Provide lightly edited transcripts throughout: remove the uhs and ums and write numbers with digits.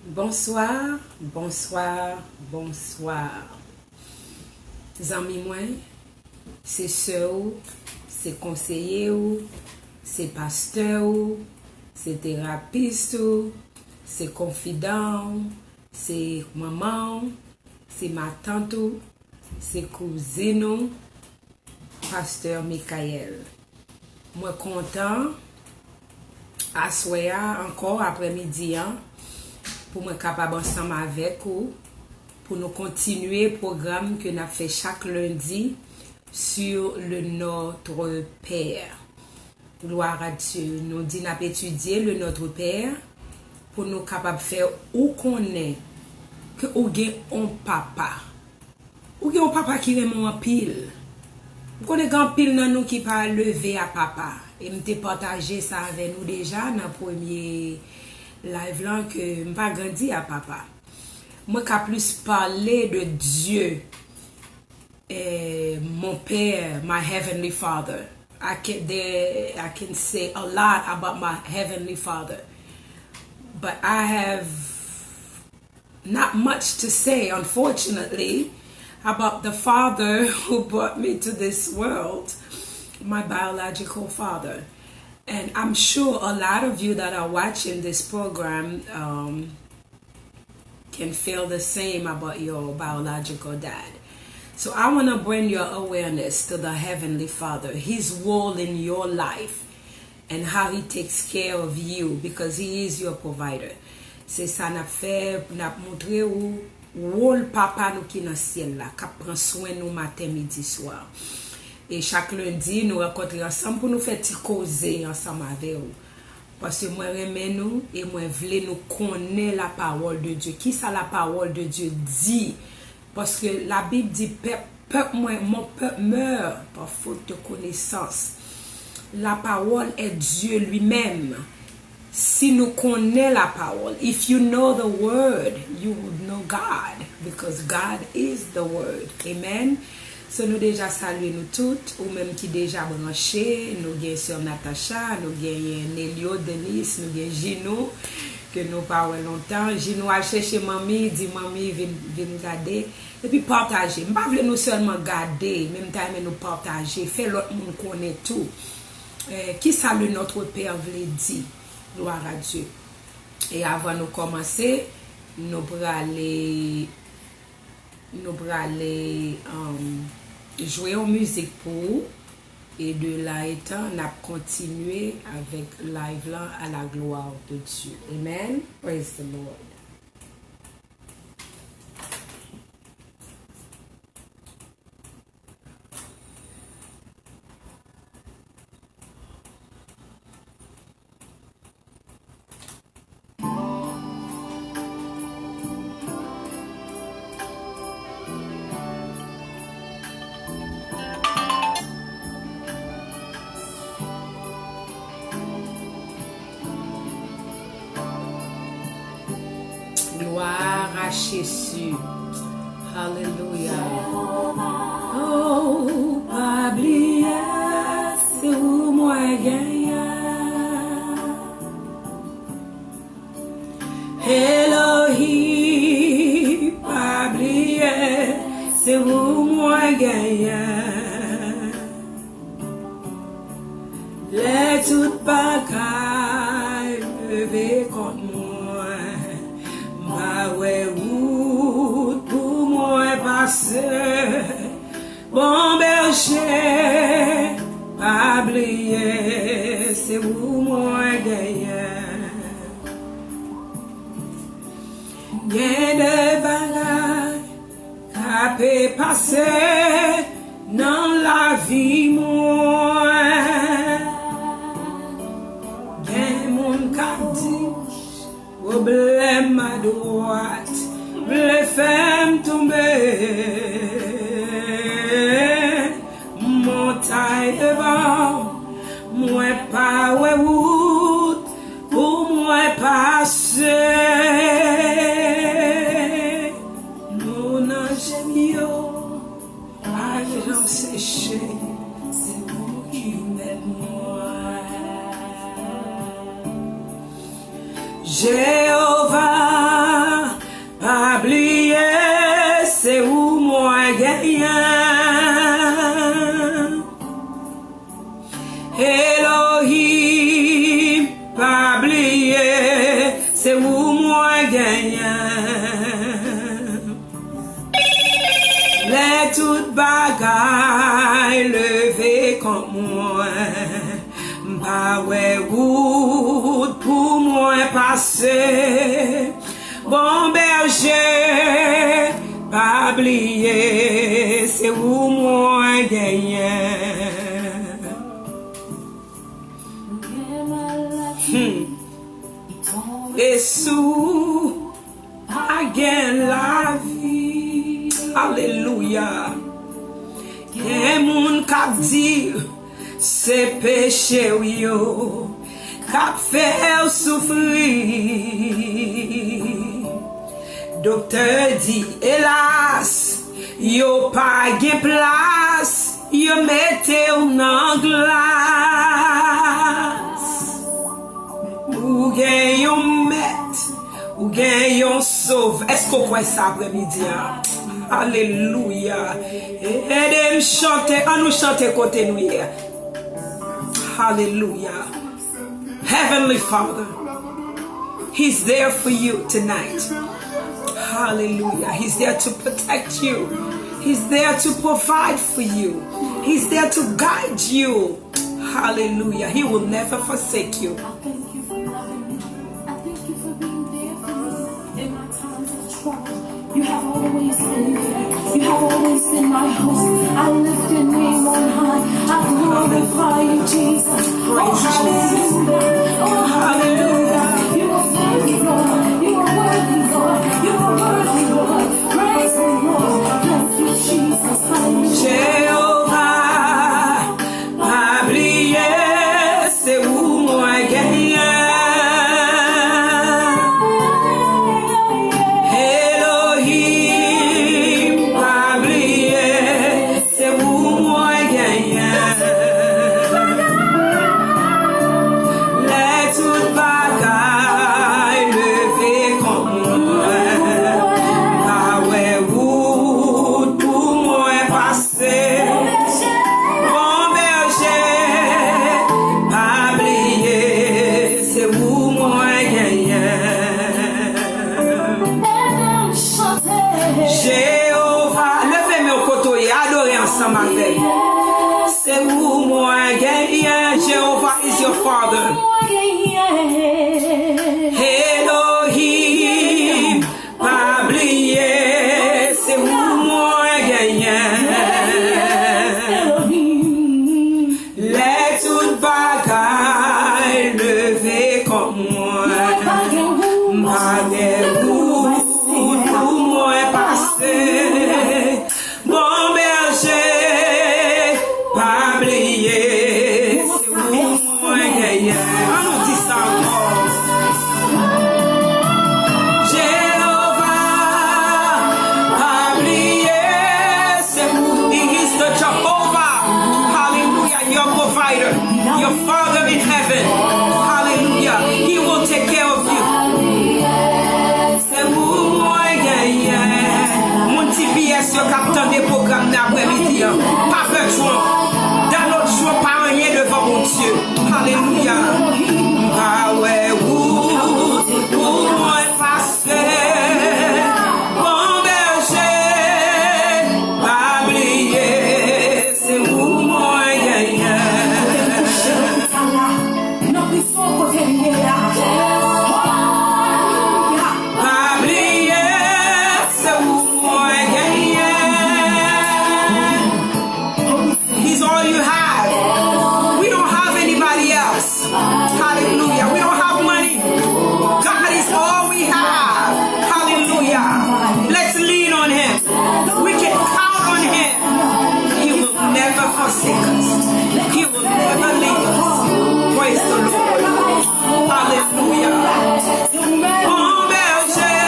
Bonsoir, bonsoir, bonsoir. Zami mwen, c'est sœur ou, c'est conseiller ou, c'est pasteur ou, c'est thérapeute ou, c'est confident, c'est maman, c'est ma tante ou, c'est cousine ou, pasteur Michael. Moi content, assoya encore après-midi, pour me capable ensemble avec vous pour nous continuer le programme que nous avons fait chaque lundi sur le Notre Père. Gloire à Dieu. Nous disons étudier le Notre Père pour nous capables de faire où qu'on est que ou gen un papa. Ou gen un papa qui aime en pile. Vous connaissez un pile dans nous qui pas lever à papa. Et me partager ça avec nous déjà dans le premier live là que m'pas grandi à papa. Moi qui plus parler de Dieu et mon père, my heavenly father. I can say a lot about my heavenly father. But I have not much to say, unfortunately, about the father who brought me to this world, my biological father. And I'm sure a lot of you that are watching this program can feel the same about your biological dad. So I want to bring your awareness to the Heavenly Father, His role in your life, and how He takes care of you because He is your provider. C'est ça n'a fait, n'a montré où rôle papa nous qui dans ciel là, qui prend soin nous matin, midi, soir. Et chaque lundi, nous rencontrons ensemble pour nous faire causer ensemble avec vous. Parce que moi, j'aime nous et moi, je veux nous connaître la parole de Dieu. Qui ça la parole de Dieu dit? Parce que la Bible dit, mon peuple meurt par faute de connaissance. La parole est Dieu lui-même. Si nous connaissons la parole, if you know the word, you would know God. Because God is the word. Amen. So nous déjà saluer nous toutes, ou même qui déjà branché, nous gagnons sur Natacha, nous gagnons Nelio, Denis, nous gagnons Gino, que nous parlons longtemps. Gino a cherché mamie, dit mamie, viens nous garder. Et puis partager. Je ne veux pas nous seulement garder, même temps nous partager, faire l'autre monde connaître tout. Qui ça le Notre Père veut dire? Gloire à Dieu. Et avant de commencer, nous allons jouer en musique pour vous. Et de là étant, on a continué avec live là à la gloire de Dieu. Amen. Praise the Lord. Gloire à Jésus. Alléluia. Oh, pas oublier, c'est où moi gagne. Elohim, pas oublier, c'est où moi gagne. Les toutes bagailles levées contre moi. Ouais, pour moi passer, bon berger, pas oublier, c'est où moi gagne. Y'a des bagailles qui peuvent passer dans la vie, moi. Y'a mon cadeau. Problème à droite, les femmes tombées, montagne devant, moi pas ouais route, pour moi passer. Mon ange mio, à jambes séchées, c'est vous qui m'aide moi. Jéhovah, tout bagay levé comme moi. Pas ouais route pour moi passer. Bon berger, pas oublier, c'est où moi gagner. Et sous a gain la vie. Alléluia. Y'a moun k'ap di c'est péché yo k'ap fait souffrir. Docteur dit hélas yo pas gen place, yo mette ou nan glace. Ou gen yon met, ou gen yon sauve. Est-ce qu'on croit ça après-midi? Alléluia. Aidez-moi chanter, on nous chanter côté nous hier. Hallelujah. Heavenly Father, He's there for you tonight. Hallelujah. He's there to protect you. He's there to provide for you. He's there to guide you. Hallelujah. He will never forsake you. I thank you for loving me. I thank you for being there for me in my times of trouble. You have always been there. You have always been my host. I lift your name on high. I glorify you, Jesus. Oh, hallelujah. Oh, hallelujah. You are worthy, Lord. You are worthy, Lord. You are worthy, Lord. Praise the Lord. Thank you, Jesus. Hallelujah. Jéhovah, pas oublier, c'est où moi gagner. C'est où moi gagner. Jehovah is your Father. Elohim, pas oublier, c'est où moi gagner. Les toutes bagailles levées comme moi. Malgré vous, pour moi passer. Bon berger, pas oublier, c'est où moi gagner. On nous dit ça encore. Jéhovah, pas oublier, c'est où. He is the Jehovah. Hallelujah, your provider, your Father in heaven. Hallelujah, He will take care of you. C'est où moi gagner. Mon petit PS, your captain des programmes d'après-midi. Pas peur de joie. Dans notre joie, pas rien devant mon Dieu. Alléluia. Ah ouais, pour moi passer. Bon berger, pas oublier, c'est où moi gagner. Pas oublier, c'est où moi gagner. He's all you have. We don't have anybody else. Hallelujah. We don't have money. God is all we have. Hallelujah. Let's lean on Him. We can count on Him. He will never forsake us. He will never leave us. Praise the Lord. Hallelujah. Bon berger,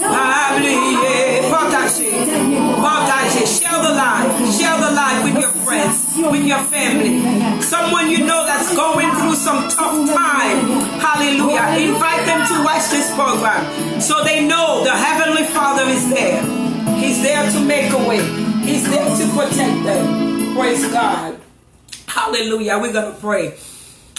pas oublier. Partagez. Share the life. Share the life with your friends, with your family. Someone you know that's going through some tough time. Hallelujah. Invite them to watch this program so they know the Heavenly Father is there. He's there to make a way. He's there to protect them. Praise God. Hallelujah. We're going to pray.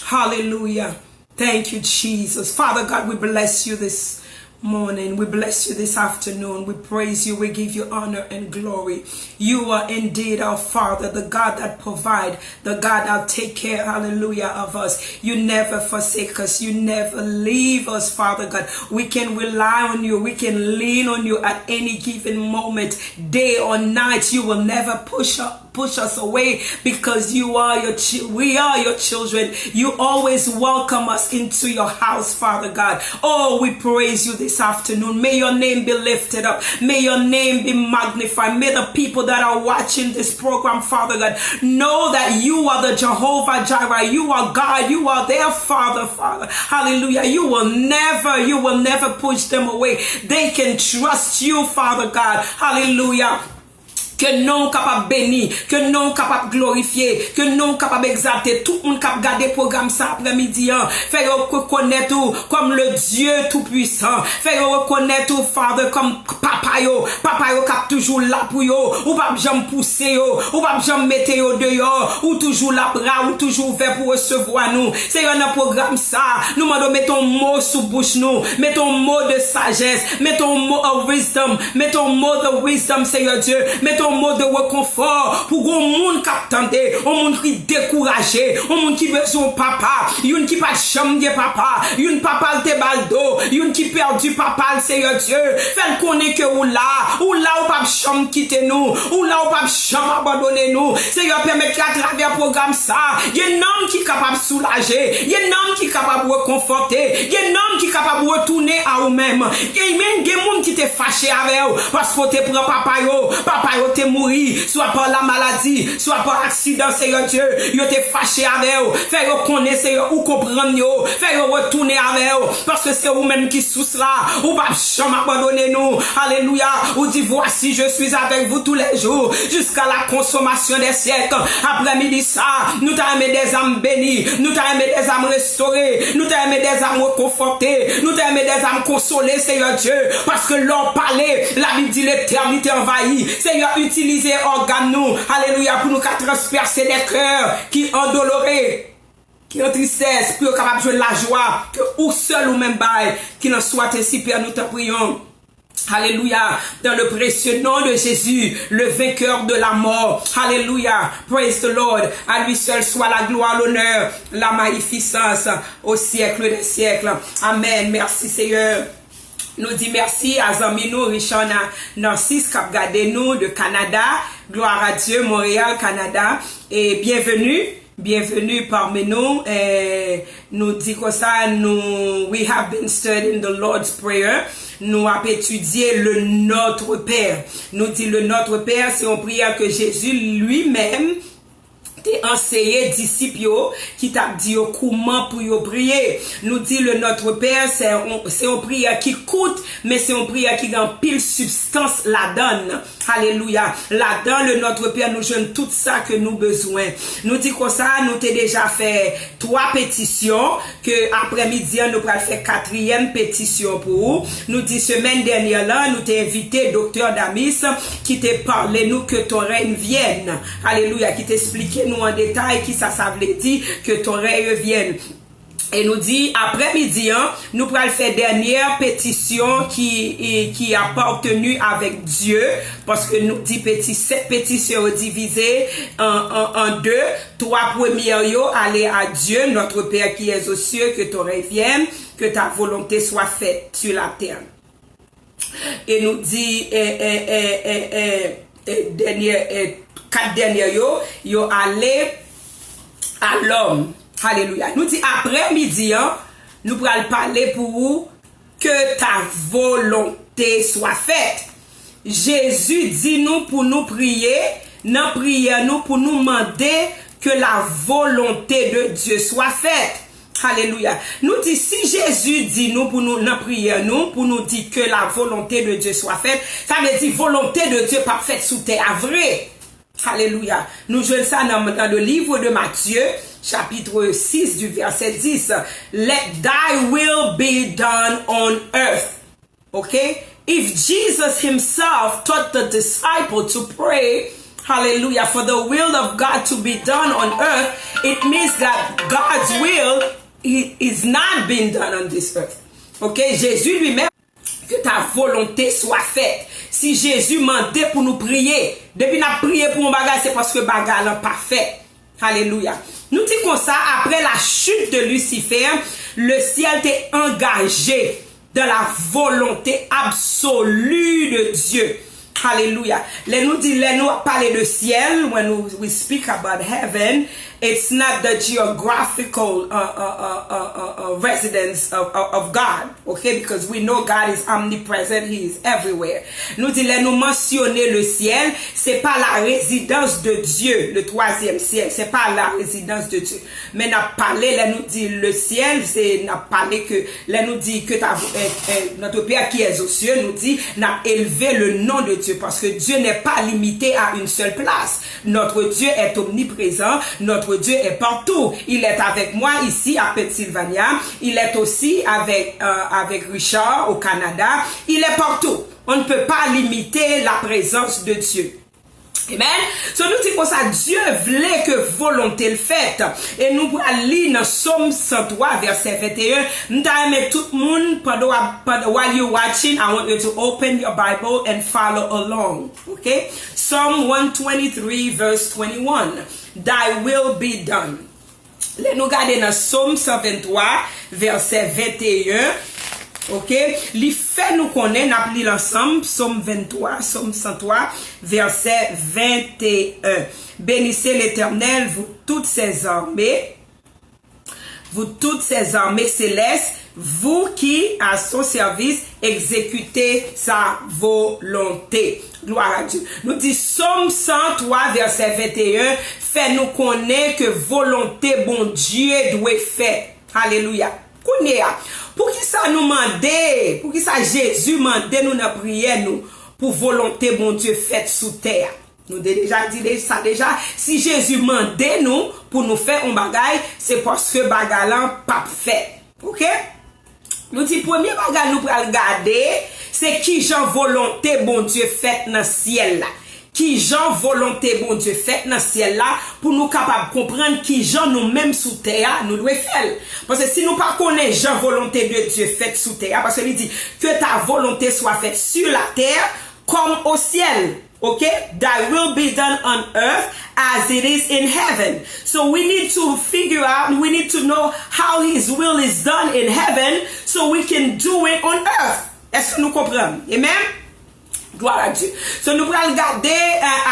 Hallelujah. Thank you, Jesus. Father God, we bless you this morning. We bless you this afternoon. We praise you. We give you honor and glory. You are indeed our Father, the God that provide, the God that take care, hallelujah, of us. You never forsake us. You never leave us, Father God. We can rely on you. We can lean on you at any given moment, day or night. You will never push us away, because you are we are your children. You always welcome us into your house, Father God. Oh, we praise you this afternoon. May your name be lifted up. May your name be magnified. May the people that are watching this program, Father God, know that you are the Jehovah Jireh. You are God. You are their Father. Hallelujah. You will never push them away. They can trust you, Father God. Hallelujah. Que non capable béni, que non capable glorifier, que non capable exalter, tout le monde capable garder programme ça après-midi, fait reconnaître comme le Dieu tout-puissant, fait reconnaître Father comme papa yo cap toujours là pour yo, ou pas jamais pousser yo, ou pas jamais mettre yo dehors, ou toujours là bras, ou toujours ouvert pour recevoir nous. C'est un programme ça, nous demandons mettons mot sous bouche nous, mettons mot de sagesse, mettons mot of wisdom, mettons mot de wisdom, Seigneur Dieu, mettons mot de réconfort pour un monde qui attend, un monde qui découragé, un monde qui besoin papa, une qui pas de chambre de papa, une papa te baldo, une qui perdu papa, Seigneur Dieu, fait connaître que ou là ou pas chambre quitter nous, ou là ou pas chambre abandonner nous. Seigneur, permet qu'à travers programme ça, il y a un homme qui est capable de soulager, il y a un homme qui est capable de réconforter, il y a un homme qui est capable de retourner à vous-même. Il y a même des gens qui te fâché avec vous parce que tu prends papa yo te mourir, soit par la maladie, soit par accident, Seigneur Dieu, yo te fâché avec vous, fait yo connaître, Seigneur, ou comprendre yo, fait yo retourner avec vous, parce que c'est vous-même qui sous là, ou pas jamais abandonner nous, alléluia, ou dit voici, je suis avec vous tous les jours, jusqu'à la consommation des siècles. Après-midi ça, nous t'avons des âmes bénies, nous t'avons des âmes restaurées, nous t'avons des âmes reconfortées, nous t'avons des âmes consolées, Seigneur Dieu, parce que l'on parlait, la Bible dit l'éternité envahie, Seigneur, utiliser organes nous, alléluia, pour nous transpercer des cœurs qui endolorés, qui ont tristesse, pour capable de jouer la joie, que ou seul ou même bail, qui n'en soit ainsi, Père, nous te prions. Alléluia, dans le précieux nom de Jésus, le vainqueur de la mort. Alléluia, praise the Lord. À lui seul soit la gloire, l'honneur, la magnificence au siècle des siècles. Amen. Merci Seigneur. Nous dit merci à Zamino Richard Narcisse qui a gardé nous de Canada. Gloire à Dieu, Montréal, Canada. Et bienvenue parmi nous. Nous dit comme ça, we have been studying the Lord's Prayer. Nous avons étudié le Notre Père. Nous dit le Notre Père, c'est une prière que Jésus lui-même enseigné disciples qui t'a dit comment pour yo prier. Nous dit le Notre Père, c'est une prière qui coûte, mais c'est une prière qui a pile substance la donne. Alléluia. Là-dedans, le Notre Père nous donne tout ça que nous besoin. Nous dit comme ça, nous t'ai déjà fait 3 pétitions, que après-midi, nous pourrons faire 4e pétition pour vous. Nous dit semaine dernière là, nous t'ai invité Docteur Damis, qui t'a parlé nous que ton règne vienne. Alléluia. Qui t'expliquait nous en détail qui ça veut dire que ton règne vienne. Et nous dit après-midi, nous pourrons faire dernière pétition qui appartenu avec Dieu, parce que nous dit cette pétition divisée en 2. 3 premières aller à Dieu, notre Père qui est aux cieux, que ton règne vienne, que ta volonté soit faite sur la terre. Et nous dit 4 dernières yo aller à l'homme. Alléluia. Nous dit après-midi, nous pourrons parler pour vous que ta volonté soit faite. Jésus dit nous pour nous prier, non prière nous pour nous demander que la volonté de Dieu soit faite. Alléluia. Nous dit si Jésus dit nous pour nous dans prière nous pour nous dire que la volonté de Dieu soit faite, ça veut dire volonté de Dieu pas faite sous terre, vrai. Alléluia. Nous jouons ça dans le livre de Matthieu, chapitre 6 du verset 10. Let thy will be done on earth. Okay? If Jesus himself taught the disciple to pray, hallelujah, for the will of God to be done on earth, it means that God's will is not being done on this earth. Okay? Jésus lui-même Que ta volonté soit faite. Si Jésus mandait pour nous prier, depuis nous prier pour un bagage, c'est parce que bagage n'est pas fait. Alléluia. Nous disons comme ça, après la chute de Lucifer, le ciel est engagé dans la volonté absolue de Dieu. Hallelujah. Let nous parler de ciel, when we speak about heaven, it's not the geographical residence of God, okay? Because we know God is omnipresent, He is everywhere. Nous mentionner le ciel, c'est pas la résidence de Dieu, le troisième ciel, c'est pas la résidence de Dieu. Mais n'a parlé, nous dit le ciel, c'est n'a parlé que, nous dit que notre Père qui est aux cieux, nous dit, n'a élevé le nom de Dieu, parce que Dieu n'est pas limité à une seule place. Notre Dieu est omniprésent, notre Dieu est partout. Il est avec moi ici à Pennsylvania, il est aussi avec Richard au Canada, il est partout. On ne peut pas limiter la présence de Dieu. Amen. So nous disons ça, Dieu voulait que volonté le faite. Et nous allons lire dans Somme 103, verset 21. Nous allons tout le monde, while you're watching, I want you to open your Bible and follow along. Okay? Psalm 123, verse 21. Thy will be done. Nous regardons dans Somme 123, verset 21. Ok, li fait nous connaît, n'a pris l'ensemble, Somme 23, Somme 103, verset 21. Bénissez l'Éternel, vous toutes ses armées célestes, vous qui, à son service, exécutez sa volonté. Gloire à Dieu. Nous dit Somme 103, verset 21, fait nous connaître que volonté bon Dieu doit faire. Alléluia. Pour qui ça nous mandait, pour qui ça Jésus mandait nous dans prière nous pour volonté bon Dieu faite sous terre. Nous déjà dit ça déjà, si Jésus mandait nous pour nous faire un bagage, c'est parce que bagage là pas fait. OK? Nous dit premier bagage nous pour regarder, c'est qui Jean volonté bon Dieu faite dans ciel là. Qui Jean volonté bon Dieu fait dans le ciel là pour nous capables de comprendre qui Jean nous-mêmes sous terre nous devons faire. Parce que si nous pas connaissons Jean volonté de Dieu faite sous terre, parce qu'il dit que ta volonté soit faite sur la terre comme au ciel. Okay? Thy will be done on earth as it is in heaven. So we need to figure out, we need to know how His will is done in heaven so we can do it on earth. Est-ce que nous comprenons? Amen? Gloire à Dieu. So, nous allons regarder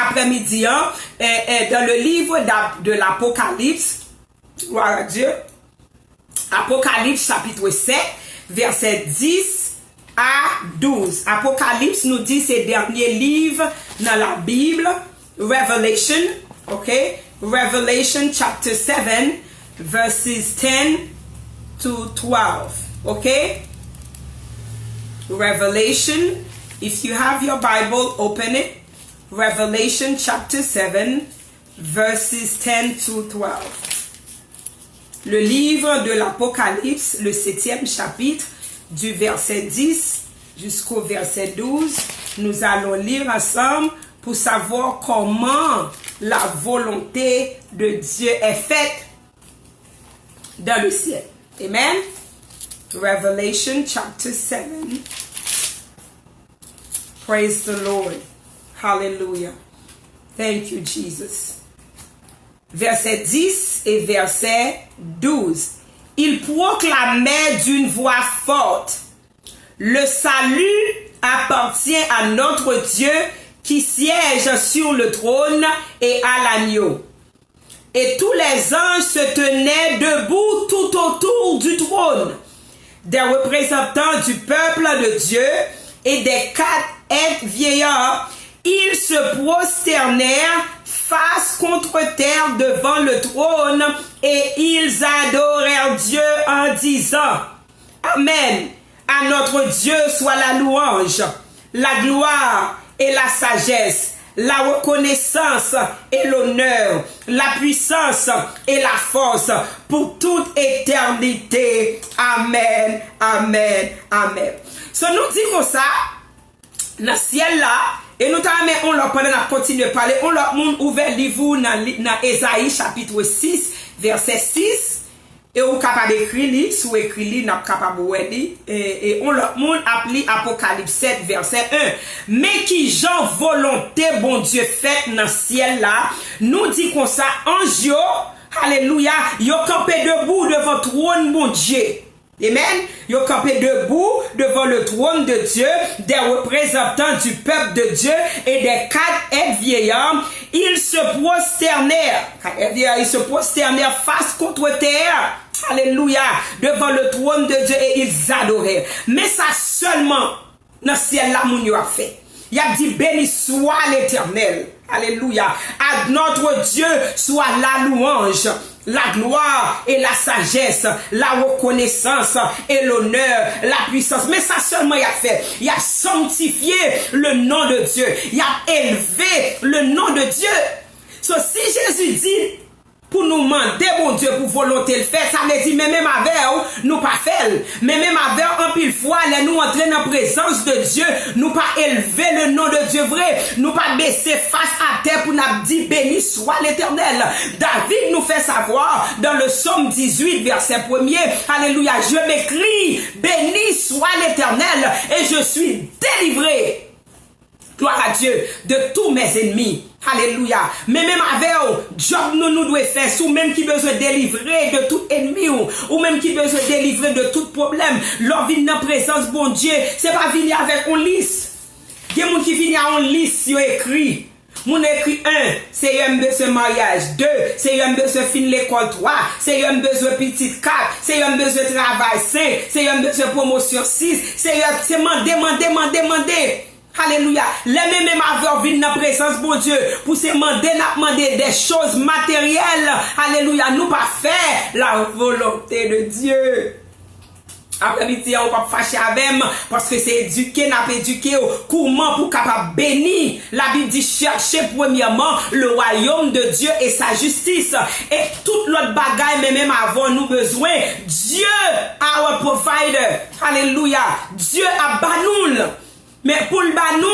après-midi dans le livre de l'Apocalypse. Gloire à Dieu. Apocalypse chapitre 7, verset 10 à 12. Apocalypse nous dit ces derniers livres dans la Bible. Revelation, ok? Revelation chapter 7, verses 10 to 12. Ok? Revelation. If you have your Bible, open it. Revelation chapter 7, verses 10 to 12. Le livre de l'Apocalypse, le 7e chapitre, du verset 10 jusqu'au verset 12. Nous allons lire ensemble pour savoir comment la volonté de Dieu est faite dans le ciel. Amen. Revelation chapter 7. Praise the Lord. Hallelujah. Thank you, Jesus. Verset 10 et verset 12. Il proclamait d'une voix forte: le salut appartient à notre Dieu qui siège sur le trône et à l'agneau. Et tous les anges se tenaient debout tout autour du trône, des représentants du peuple de Dieu et des 4 vieillards. Ils se prosternèrent face contre terre devant le trône et ils adorèrent Dieu en disant: Amen. À notre Dieu soit la louange, la gloire et la sagesse, la reconnaissance et l'honneur, la puissance et la force pour toute éternité. Amen, amen, amen. So nous dit comme ça, dans le ciel là, et nous on leur pendant à continuer à parler, on leur monde ouvert livre dans Ésaïe chapitre 6, verset 6, Et ou capable d'écrire li, sous écrit li, n'a capable de et on l'autre monde appelé Apocalypse 7 verset 1. Mais qui Jean volonté bon Dieu fait dans ciel là, nous dit comme ça ange yo, alléluia, yo campé debout devant trône bon Dieu. Amen. Yo campé debout devant le trône de Dieu, des représentants du peuple de Dieu et des 4 vieillards. Ils se prosternèrent. Ils se prosternèrent face contre terre. Alléluia. Devant le trône de Dieu et ils adoraient. Mais ça seulement dans le ciel là mon yo a fait. Il a dit béni soit l'Éternel. Alléluia. À notre Dieu soit la louange, la gloire et la sagesse, la reconnaissance et l'honneur, la puissance. Mais ça seulement il a fait. Il a sanctifié le nom de Dieu. Il a élevé le nom de Dieu. So, si Jésus dit pour nous demander, bon Dieu, pour volonté le faire, ça veut dire, mais même avec nous pas fait. Mais même avec un pile fois, nous entrer dans la présence de Dieu, nous pas élever le nom de Dieu vrai, nous pas baisser face à terre pour nous dire, béni soit l'Éternel. David nous fait savoir dans le psaume 18, verset 1er, alléluia, je m'écris, béni soit l'Éternel, et je suis délivré. Gloire à Dieu de tous mes ennemis. Alléluia. Mais même avec job nous devons faire, ou même qui besoin délivrer de tout ennemi, ou même qui besoin délivrer de tout problème. L'on vient dans la présence bon Dieu, c'est pas venir avec une liste. Il y a des gens qui viennent à une liste, ils écrit. Mon écrit 1, c'est un besoin mariage. 2, c'est un besoin fin l'école. 3, c'est un besoin petite 4, c'est un besoin travail. 5, c'est un besoin promotion. 6, c'est demander. Alléluia. Les mêmes aveurs viennent dans la présence bon Dieu pour se demander des choses matérielles. Alléluia. Nous pas faire la volonté de Dieu. Après-midi, on va fâcher avec moi parce que c'est éduqué, n'a pas éduqué comment pour capable bénir. La Bible dit chercher premièrement le royaume de Dieu et sa justice. Et toute l'autre bagaille, mais même avant nous besoin, Dieu, our provider. Alléluia. Dieu a banoul. Mais pour le banou,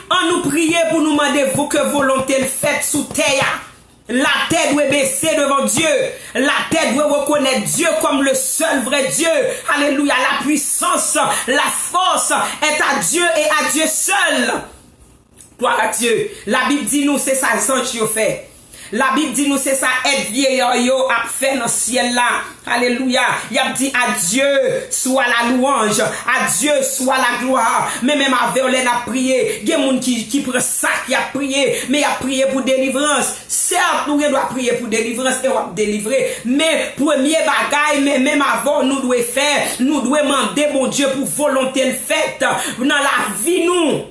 on nous prier pour nous demander que volonté le fait sous terre. La tête doit baisser devant Dieu. La tête doit reconnaître Dieu comme le seul vrai Dieu. Alléluia. La puissance, la force est à Dieu et à Dieu seul. Gloire à Dieu. La Bible dit nous, c'est ça le sens qu'il fait. La Bible dit nous c'est ça être vieillard yo a fait dans le ciel là. Alléluia. Il a dit à Dieu soit la louange, à Dieu soit la gloire. Mais même avec on a prié, il y a des gens qui prend ça qui a prié, mais il a prié pour délivrance. Certes, nous devons prier pour délivrance et on va délivrer, mais premier bagaille mais même avant nous devons faire, nous devons demander mon Dieu pour volonté le fait dans la vie nous.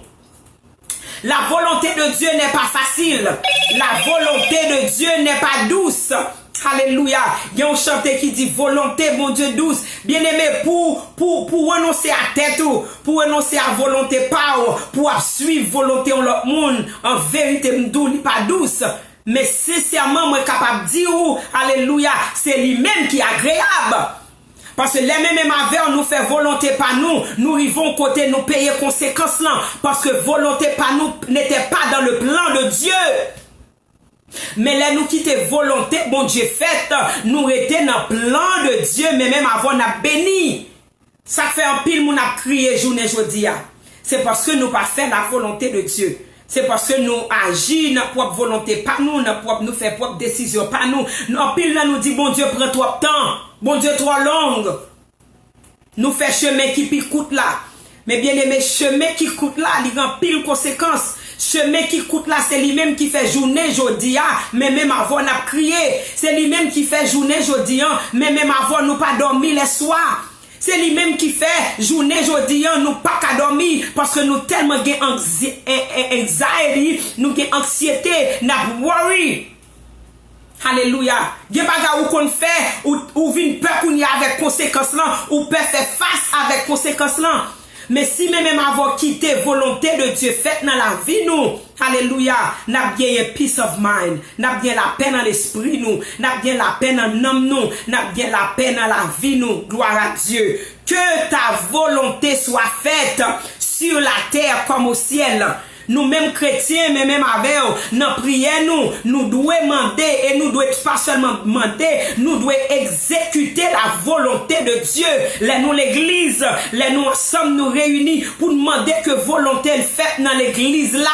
La volonté de Dieu n'est pas facile. La volonté de Dieu n'est pas douce. Alléluia. Il y a un chanteur qui dit volonté, mon Dieu, douce. Bien aimé, pour renoncer à tête, pour renoncer à volonté power, pour suivre volonté en l'autre monde, en vérité, m'dou n'est pas douce. Mais sincèrement, moi capable de dire, alléluia, c'est lui-même qui est agréable. Parce que les mêmes avers nous fait volonté par nous, nous arrivons côté nous payer conséquences là. Parce que volonté par nous n'était pas dans le plan de Dieu. Mais là nous quitter volonté, bon Dieu fait, nous étions dans le plan de Dieu, mais même avant on a béni. Ça fait un pile mon a crié journée aujourd'hui. C'est parce que nous pas fait la volonté de Dieu. C'est parce que nous agissons notre propre volonté par nous, nous faisons propre décision par nous. En pile là nous dit bon Dieu prend trop de temps. Bon Dieu trop long. Nous fait chemin qui coûte là. Mais bien aimé, chemin qui coûte là, il y a pile conséquences. Chemin qui coûte là, c'est lui-même qui fait journée jodi, mais même avant on a crié. C'est lui-même qui fait journée jodi, mais même avant nous pas dormi les soirs. C'est lui-même qui fait journée jodi, nous pas qu'à dormir parce que nous tellement anxiety, nous avons anxiété, nous worry. Alléluia. Il y a pas qu'on fait ou vient peur qu'on y a avec conséquences là ou peut faire face avec conséquences là. Mais si même avoir quitté volonté de Dieu faite dans la vie nous, alléluia, n'a bien un peace of mind, n'a bien la paix dans l'esprit nous, n'a bien la paix dans l'âme nous, n'a bien la paix dans la vie nous. Gloire à Dieu. Que ta volonté soit faite sur la terre comme au ciel. Nous mêmes chrétiens, mais même avec dans prière nous devons demander et nous devons pas seulement demander, nous devons exécuter la volonté de Dieu. Là nous l'église, là nous ensemble nous réunis pour demander que volonté est faite dans l'église là.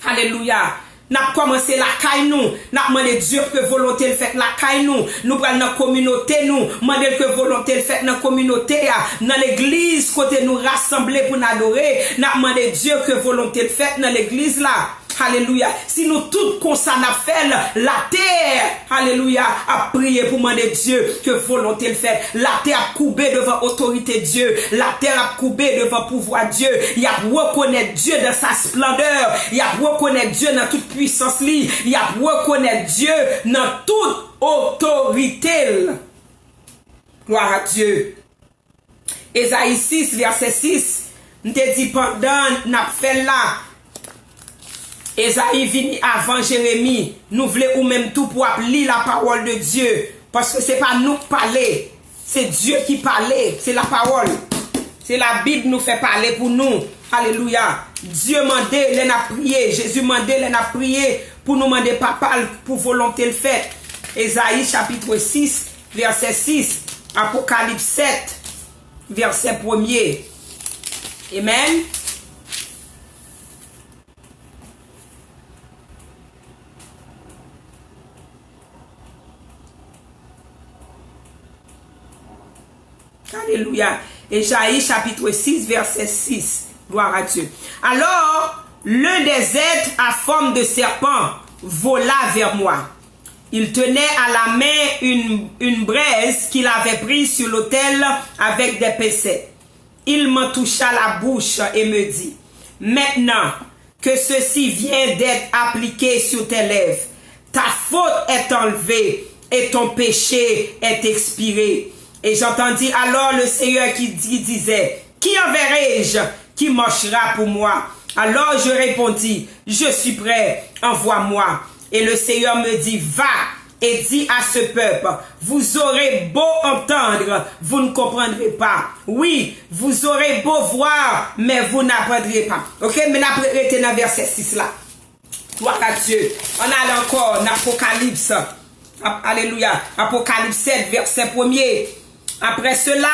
Alléluia. N'a commencé la caille nous, n'a demandé Dieu que volonté le fait la caille nous prenons dans la communauté nous, demander que volonté le fait dans la communauté, dans l'église côté nous rassembler pour nous adorer, n'a demandé Dieu que volonté le fait dans l'église là. Alléluia. Si nous tous comme ça n'a fait la terre, alléluia, a prié pour demander Dieu que volonté le fait. La terre a coupé devant autorité Dieu. La terre a coupé devant pouvoir Dieu. Il a reconnaître Dieu dans sa splendeur. Il a reconnaître Dieu dans toute puissance li. Il a reconnaître Dieu dans toute autorité. Gloire à Dieu. Ésaïe 6 verset 6. Nous te dit pendant n'a fait là. Esaïe vini avant Jérémie. Nous voulons ou même tout pour lire la parole de Dieu. Parce que c'est pas nous qui parlons. C'est Dieu qui parle. C'est la parole. C'est la Bible nous fait parler pour nous. Alléluia. Dieu mandé, il a prié. Jésus mandé, il a prié pour nous demander papa pour volonté le fait. Esaïe chapitre 6, verset 6. Apocalypse 7, verset 1er. Amen. Alléluia. Ésaïe chapitre 6 verset 6. Gloire à Dieu. Alors, l'un des êtres à forme de serpent vola vers moi. Il tenait à la main une braise qu'il avait prise sur l'autel avec des pincettes. Il me toucha la bouche et me dit, maintenant que ceci vient d'être appliqué sur tes lèvres, ta faute est enlevée et ton péché est expiré. Et j'entendis alors le Seigneur qui disait, qui enverrai-je qui marchera pour moi? Alors je répondis, je suis prêt, envoie-moi. Et le Seigneur me dit, va et dis à ce peuple, vous aurez beau entendre, vous ne comprendrez pas. Oui, vous aurez beau voir, mais vous n'apprendrez pas. Ok, mais on a été dans verset 6 là. Gloire à Dieu. On a encore dans Apocalypse. Alléluia. Apocalypse 7, verset 1er. Après cela,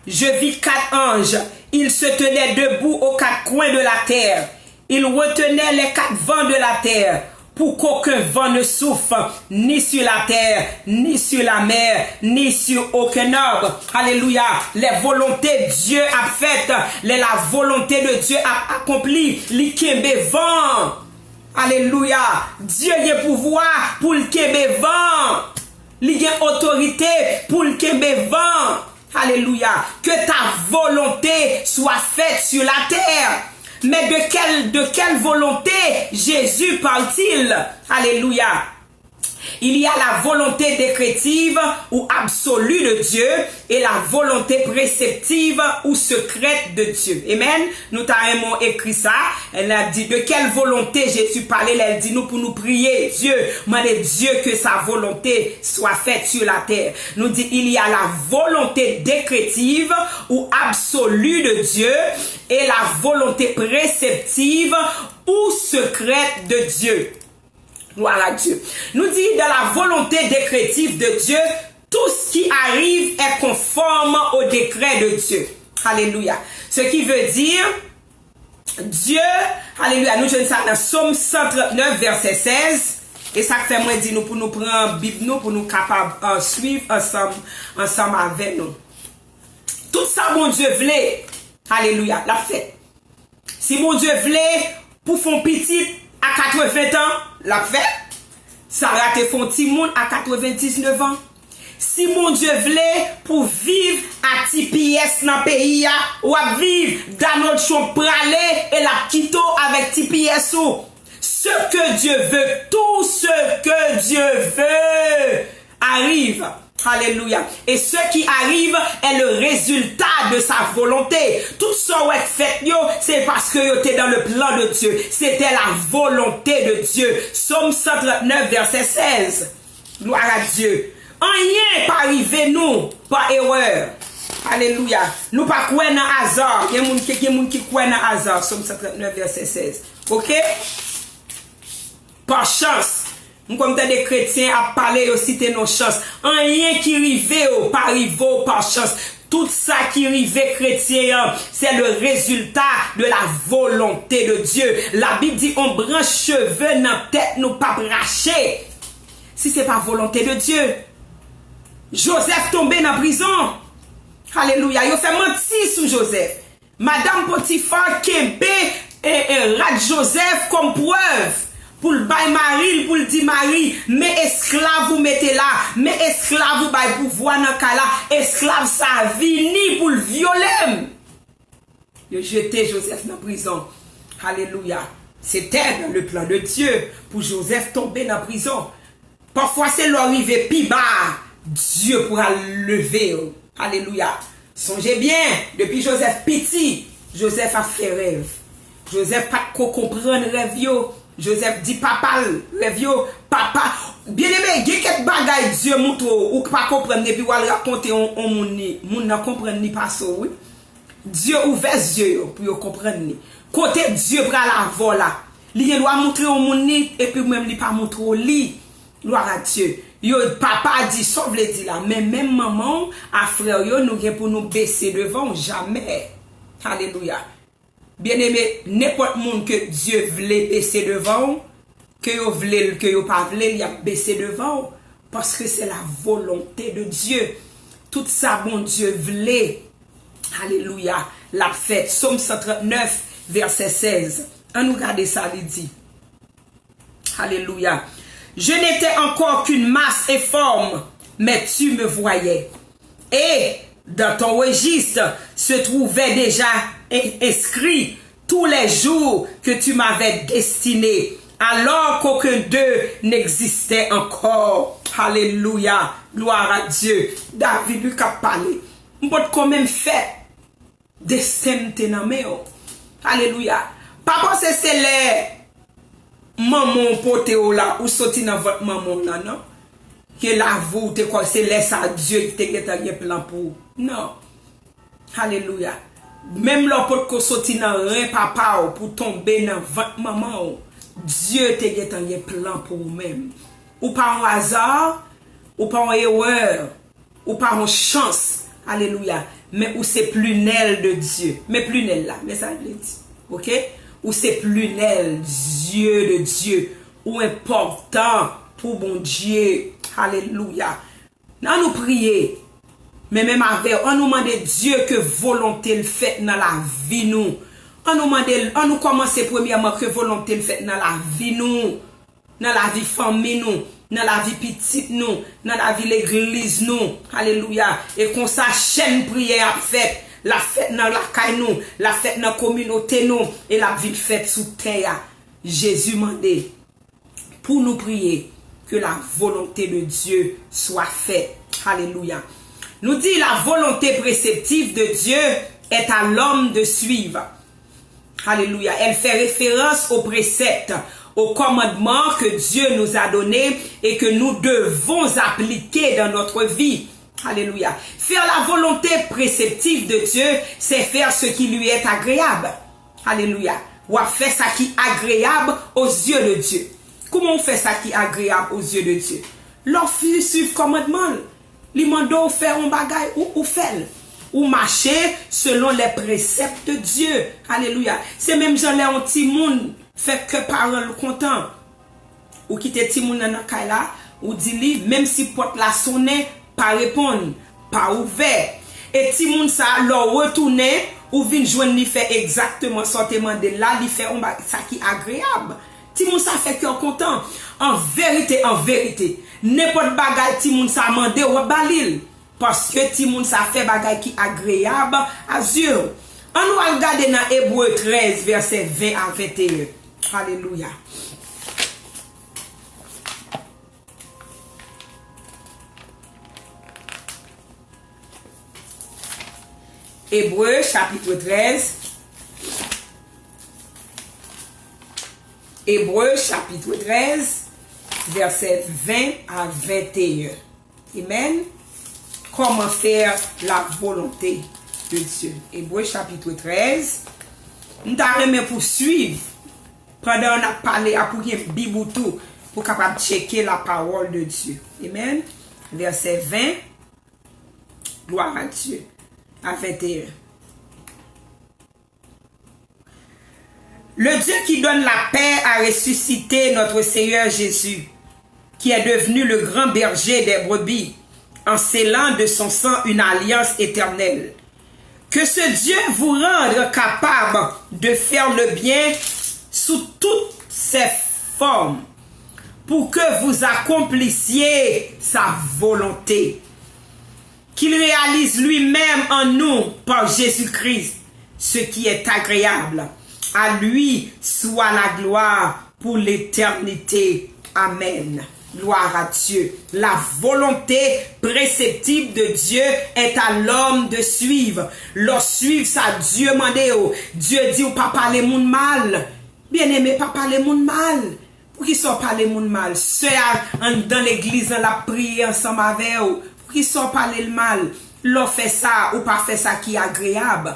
je vis 4 anges. Ils se tenaient debout aux 4 coins de la terre. Ils retenaient les 4 vents de la terre pour qu'aucun vent ne souffle ni sur la terre, ni sur la mer, ni sur aucun arbre. Alléluia. Les volontés de Dieu a faites, la volonté de Dieu a accompli. L'ikembe vent. Alléluia. Dieu a pouvoir pour le kembe vent. Il y a autorité pour le kembe vent. Alléluia. Que ta volonté soit faite sur la terre. Mais de quelle volonté Jésus parle-t-il? Alléluia. Il y a la volonté décrétive ou absolue de Dieu et la volonté préceptive ou secrète de Dieu. Amen. Nous t'avons écrit ça. Elle a dit de quelle volonté Jésus parlait. Elle dit nous pour nous prier Dieu. Demandez Dieu que sa volonté soit faite sur la terre. Nous dit il y a la volonté décrétive ou absolue de Dieu et la volonté préceptive ou secrète de Dieu. Gloire à Dieu. Nous dit dans la volonté décrétive de Dieu, tout ce qui arrive est conforme au décret de Dieu. Alléluia. Ce qui veut dire, Dieu, alléluia, nous jouons ça dans Somme 139, verset 16. Et ça fait moi dire nous pour nous prendre Bible nous, pour nous capables de suivre ensemble avec nous. Tout ça, mon Dieu voulait, alléluia, l'a fait. Si mon Dieu voulait, pour faire petit à 80 ans, l'a fait. Sarah te font petit monde à 99 ans. Si mon Dieu voulait pour vivre à ti pièce dans le pays, ou à vivre dans notre champ pralé et la quito avec ti pièce ou. Ce que Dieu veut, tout ce que Dieu veut arrive. Alléluia. Et ce qui arrive est le résultat de sa volonté. Tout ce qui est fait, c'est parce que vous êtes dans le plan de Dieu. C'était la volonté de Dieu. Somme 139, verset 16. Gloire à Dieu. Rien n'est pas arrivé nous par erreur. Alléluia. Nous pas quoi dans hasard. Il y a des gens qui croient dans hasard. Somme 139, verset 16. Ok? Par chance. Nous comme des chrétiens à parler aussi de nos chances. Rien qui arrive pas arrive par chance. Tout ça qui arrive chrétien, c'est le résultat de la volonté de Dieu. La Bible dit on branche cheveux dans la tête, nous pas bracher. Si c'est pas volonté de Dieu. Joseph tombé dans la prison. Alléluia. Il fait mentir sur Joseph. Madame Potiphar kembe rate Joseph comme preuve. Pour le bail Marie, pour le dire Marie, mais esclave vous mettez là, mais esclave vous bail pouvoir dans cas là, esclave ça vini pour le violer. Il a jeté Joseph dans la prison. Alléluia. C'était le plan de Dieu pour Joseph tomber dans la prison. Parfois c'est l'arrivée pi bas, Dieu pourra le lever. Alléluia. Songez bien, depuis Joseph petit, Joseph a fait rêve. Joseph pas comprendre rêve yo. Joseph dit papa, rêve papa, bien aimé, il y a quelques bagailles Dieu montre ou pas comprendre et puis ou raconter on moun n'a comprendre ni pas ça oui. Dieu ouvert yeux pour comprendre ni. Côté Dieu pral la vola. Li doit montrer au moun ni et puis même li pas montrer li. Gloire à Dieu. Yo papa dit sauve le dit là mais même maman à frère yo nous pour nous baisser devant jamais. Alléluia. Bien aimé, n'importe monde que Dieu voulait baisser devant, que vous voulez, que vous pas voulez, il a baissé devant, parce que c'est la volonté de Dieu. Tout ça, bon Dieu voulait. Alléluia. La fête. Psaume 139, verset 16. On nous regarde ça, il dit. Alléluia. Je n'étais encore qu'une masse informe, mais tu me voyais. Et dans ton registre se trouvait déjà inscrit tous les jours que tu m'avais destiné, alors qu'aucun d'eux n'existait encore. Alléluia. Gloire à Dieu. David lui a parlé. On peut quand même faire destin tenameo. Alléluia. Papa c'est les maman pote là ou sorti dans votre maman là non. Que la vous te quoi c'est laisse à Dieu qui te un plan pour. Non. Alléluia. Même l'autre que sorti dans un papa pour tomber dans votre maman, Dieu te get un plan pour vous-même. Ou pas un hasard, ou pas une erreur, ou pas une chance. Alléluia. Mais ou c'est plunel de Dieu. Mais plunel là, mais ça veut dire. OK? Ou c'est plunel Dieu de Dieu ou important pour bon Dieu. Alléluia. Nous nous prier. Mais même avec, on nous demande Dieu que volonté le fait dans la vie nous. On nous demande, on nous commence premièrement que volonté le fait dans la vie nous. Dans la vie famille nous. Dans la vie petite nous. Dans la vie l'église nous. Alléluia. Et qu'on sa chaîne prière fait. La fête dans la caille nous. La fête dans la communauté nous. Et la vie faite sous terre. Jésus m'a dit pour nous prier que la volonté de Dieu soit faite. Alléluia. Nous dit la volonté préceptive de Dieu est à l'homme de suivre. Alléluia. Elle fait référence aux préceptes, aux commandements que Dieu nous a donnés et que nous devons appliquer dans notre vie. Alléluia. Faire la volonté préceptive de Dieu, c'est faire ce qui lui est agréable. Alléluia. Ou à faire ça qui est agréable aux yeux de Dieu. Comment on fait ça qui est agréable aux yeux de Dieu? Lorsqu'on suit le commandement, les mandats faire un bagage ou fait. Ou marcher selon les préceptes de Dieu. Alléluia. C'est même Jean Léon Timoun fait que parole content. Ou quitter Timoun dans la caille là, ou dit même si porte la sonne, pas répondre, pas ouvert. Et Timoun ça leur retourner ou vient joindre lui fait exactement sortement de là, lui fait ça qui est agréable. Timoun ça fait cœur content. En vérité, n'importe bagay Timoun ça mande ou balil. Parce que Timoun ça fait bagay qui agréable à Dieu. On nous regarder dans Hébreux 13 verset 20 à 21. Alléluia. Hébreux chapitre 13. Hébreux chapitre 13 verset 20 à 21. Amen. comment faire la volonté de Dieu. Hébreux chapitre 13. Nous t'avons poursuivre pendant on a parlé à pour qu'il y ait Bible tout pour capable checker la parole de Dieu. Amen. Verset 20. Gloire à Dieu. À 21. Le Dieu qui donne la paix a ressuscité notre Seigneur Jésus, qui est devenu le grand berger des brebis, en scellant de son sang une alliance éternelle. Que ce Dieu vous rende capable de faire le bien sous toutes ses formes, pour que vous accomplissiez sa volonté. Qu'il réalise lui-même en nous par Jésus-Christ ce qui est agréable. À lui soit la gloire pour l'éternité. Amen. Gloire à Dieu. La volonté préceptive de Dieu est à l'homme de suivre. Leur suivre ça, Dieu mande. Dieu dit ou pas parler moun mal. Bien aimé, pas parler moun mal. Pour qui sont parler moun mal? Ceux dans l'église, dans la prière ensemble avec eux. Pour qui sont parler le mal? Leur fait ça ou pas fait ça qui est agréable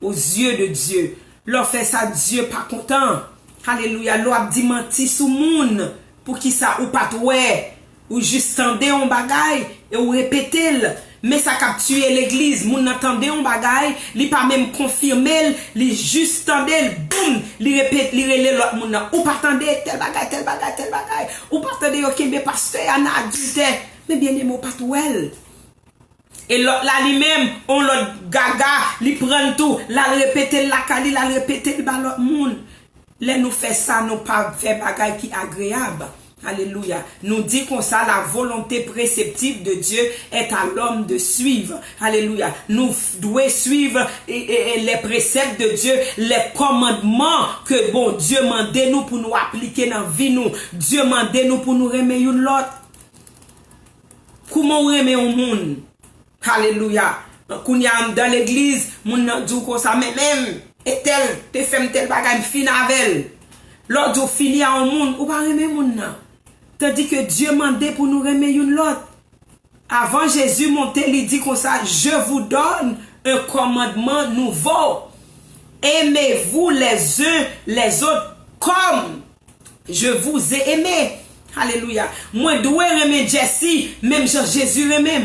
aux yeux de Dieu. Leur fait ça, Dieu pas content. Alléluia. Leur a dit menti sous moun. Pour qui ça ou pas ouais. Ou juste tendez un bagay et ou répétez le. Mais ça cap tuer l'église. Moun n'entendez un bagay. Li pas même confirmer. Li juste tendez boum. Li répète. Li relè l'autre moun. Ou pas tendez tel bagay, tel bagay, tel bagay. Ou pas tendez ok mais pasteur en adulte. Mais bien aimé ou pas well. Et là lui-même, on l'autre gaga, li prend tout, la répéter la kali, la répéter le l'autre monde. Là nous fait ça, nous pas fait bagay qui agréable. Alléluia. Nous dit comme ça, la volonté préceptive de Dieu est à l'homme de suivre. Alléluia. Nous devons suivre les préceptes de Dieu, les commandements que bon Dieu mande nous pour nous appliquer dans la vie nous. Dieu mande nous pour nous remettre l'autre. Comment on remet au monde? Alléluia. Quand y a dans l'église, moun dit comme ça même et tel te fait tel bagay fin avec. L'autre jour fini à un monde ou pas remet moun nan. Tandis que Dieu mandé pour nous remettre l'autre. Avant Jésus monter, il dit comme ça, je vous donne un commandement nouveau. Aimez-vous les uns les autres comme je vous ai aimé. Alléluia. Moi dois remettre Jesse, même Jésus remet.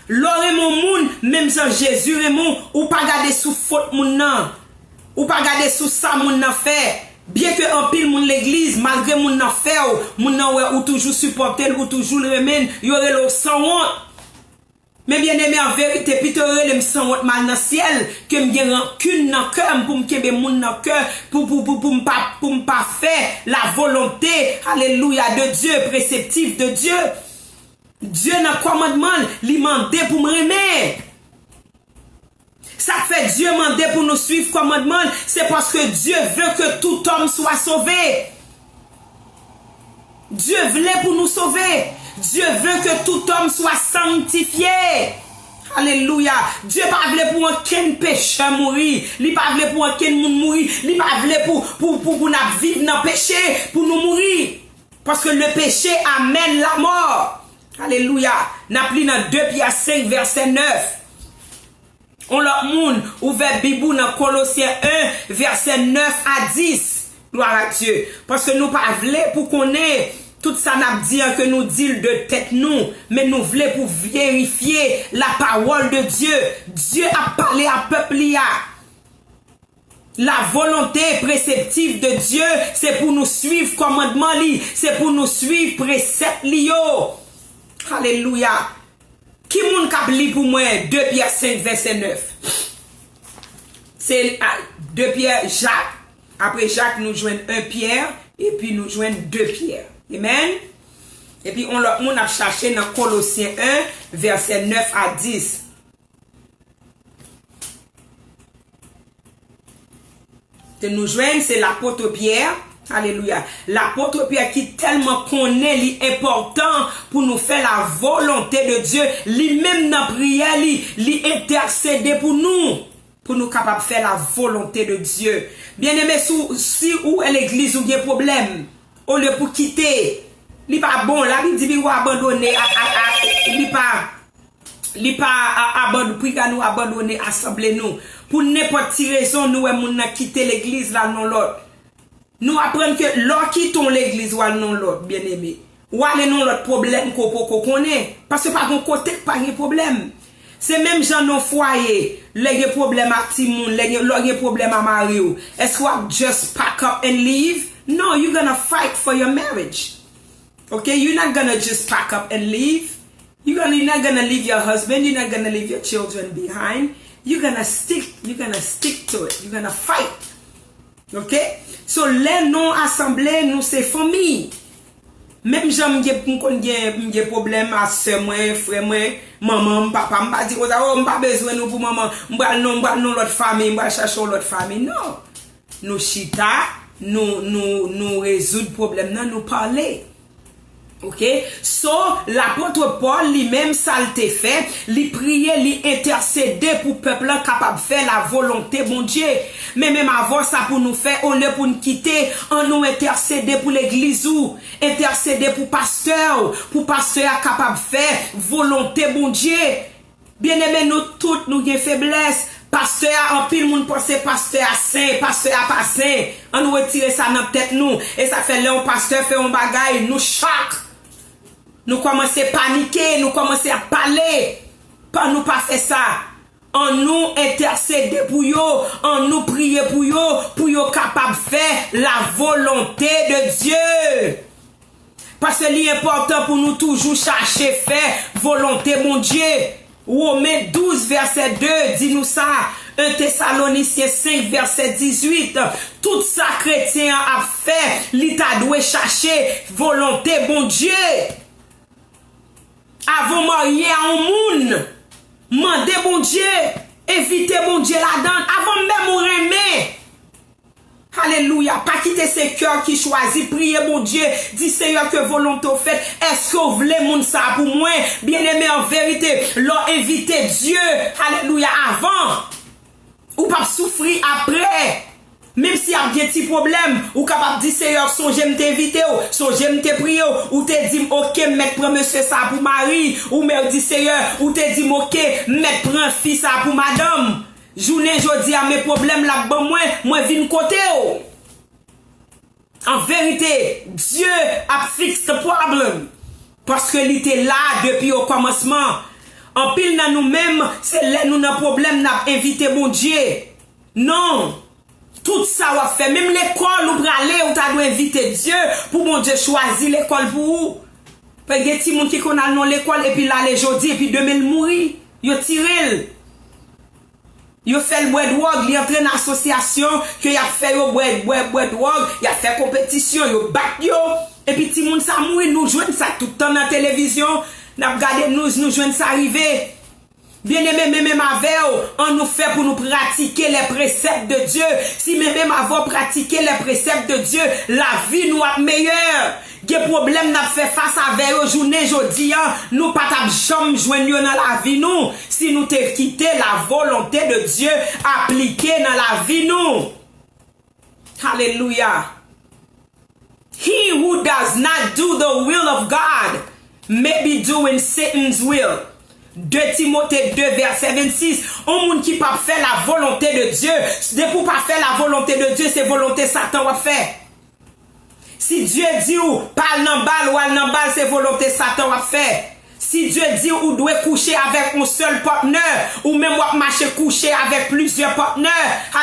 L'ore mon moun, même sans Jésus remon, ou pas garder sous faute moun nan, ou pas garder sous ça moun nan fait. Bien que en pile moun l'église, malgré moun nan fait, moun nan ou toujours supporter, ou toujours le remène, y aurait le sans honte. Mais bien aimé en vérité, puis t'aurais le sans honte mal dans ciel, que m'gen rancune dans cœur, pour m'kebe moun dans cœur, pour m'pas faire la volonté, alléluia, de Dieu, préceptif de Dieu. Dieu n'a commandement, lui mandé pour me remettre. Ça fait Dieu mandé pour nous suivre commandement, c'est parce que Dieu veut que tout homme soit sauvé. Dieu voulait pour nous sauver. Dieu veut que tout homme soit sanctifié. Alléluia. Dieu pas voulu pour aucun pécheur mourir. Il pas voulu pour aucun monde mourir. Il pas voulu pour nous vivre dans le péché, pour nous mourir. Parce que le péché amène la mort. Alléluia. N'a pris dans 2 Pierre 5 verset 9. On l'a moun ouvert Bibou dans Colossiens 1 verset 9 à 10. Gloire à Dieu. Parce que nous pas voulons pour qu'on ait tout ça n'a dit que nous dit de tête nous, mais nous voulons pour vérifier la parole de Dieu. Dieu a parlé à peuple là. La volonté préceptive de Dieu, c'est pour nous suivre commandement li, c'est pour nous suivre précepte li yo. Alléluia. Qui moun kap li pour moi 2 Pierre 5 verset 9. C'est 2 Pierre Jacques. Après Jacques nous joignent 1 Pierre et puis nous joignent 2 Pierre. Amen. Et puis on a cherché dans Colossiens 1 verset 9 à 10. De nous joindre, c'est l'apôtre Pierre. Alléluia. L'apôtre Pierre qui tellement connaît l'important pour nous faire la volonté de Dieu, lui-même dans la prière, lui intercéder pour nous capables de faire la volonté de Dieu. Bien aimé, si où est l'église où il y a problème, au lieu pour quitter, il n'est pas bon, là, il dit qu'il va abandonner, il n'est pas li pas nous abandonner assemblée nous pour n'importe quelle raison nous moun quitter l'église là non l'autre. Nous apprenons que l'on quitte l'église ou non l'autre, bien aimé. Ou aller non l'autre problème qu'on connaît parce que par côté pas de problème. C'est même gens nos foyer, les problème à Timon, les problème à Mario. Est-ce qu'on just pack up and leave? No, you're gonna fight for your marriage. Okay, you're not gonna just pack up and leave. You're not gonna leave your husband. You're not gonna leave your children behind. You're gonna stick to it. You're gonna fight. Okay? So les non assemblés nous c'est famille. Même j'aime des problèmes à sœur moi, frère moi, maman, papa, m'pa dire oh m'pa besoin nous pour maman, m'pa non l'autre famille, m'pa chercher l'autre famille. Non. Nous chita, nous résoudre problème là, nous parler. OK? So, l'apôtre Paul lui-même ça le fait, lui prier, lui intercéder pour peuple là capable faire la volonté bon Dieu. Mais même avant ça pour nous faire au lieu pour nous quitter, on nous intercéder pour l'église ou intercéder pour pasteur capable faire volonté bon Dieu. Bien-aimé nous toutes nous avons faiblesse. Pasteur en pile monde pense pasteur saint, pasteur pas saint. On nous retire ça dans tête nous et ça fait là un pasteur fait un bagaille, nous choque. Nous commençons à paniquer, nous commençons à parler. Pas nous pas faire ça. On nous intercéder pour yo, on nous prier pour yo capable de faire la volonté de Dieu. Parce que l'important pour nous toujours chercher faire volonté mon Dieu. Romains 12 verset 2 dit nous ça. 1 Thessaloniciens 5 verset 18. Tout ça chrétien a fait, l'état doit chercher volonté bon Dieu. Avant marier à un monde, mandez bon Dieu, évitez bon Dieu là-dedans, avant même ou remet. Alléluia, pas quitter ces cœurs qui choisissent, prier bon Dieu, dit Seigneur que volonté fait, est-ce que vous voulez moun ça pour moi, bien aimé en vérité, leur inviter Dieu, alléluia, avant, ou pas souffrir après. Même si y a des petits problèmes, ou capable de dire Seigneur, son j'aime t'inviter, son j'aime te prier, ou te dit OK, mettre prend monsieur ça pour mari, ou me dit Seigneur, ou te dit OK, mettre prend fils ça pour madame. Journée jodi a mes problèmes là bon moi vinn côté. En vérité, Dieu a fixé le problème parce que il était là depuis au commencement. En pile dans nous-mêmes, c'est là nous n'a problème n'a invité mon Dieu. Non. Tout ça va faire, même l'école où aller ou t'as doit inviter Dieu pour mon Dieu choisir l'école pour vous. Parce que des gens qui connaissent non l'école et puis là les jodi et puis demain il mourir, yo tirel. Yo fait le bois de wog, il entre dans association que y a fait yo bois de wog, y a fait compétition, yo bat yo et puis ti moun ça mourir nous joindre ça tout le temps dans la télévision, n'a regarder nous joindre ça arriver. Bien-aimé, même avec on nous fait pour nous pratiquer les préceptes de Dieu. Si même avant pratiquer les préceptes de Dieu, la vie nous est meilleure. Des problèmes n'a fait face avec aujourd'hui, jodi, nous pas jamais joindre dans la vie nous. Si nous te quitter la volonté de Dieu appliquée dans la vie nous. Alléluia. He who does not do the will of God may be doing Satan's will. 2 Timothée 2 verset 26. On monde qui pas faire la volonté de Dieu. De pour pas faire la volonté de Dieu, c'est volonté Satan va faire. Si Dieu dit ou parle dans balle ou al dans balle, c'est volonté Satan va faire. Si Dieu dit ou doit coucher avec un seul partenaire ou même marcher coucher avec plusieurs partenaires,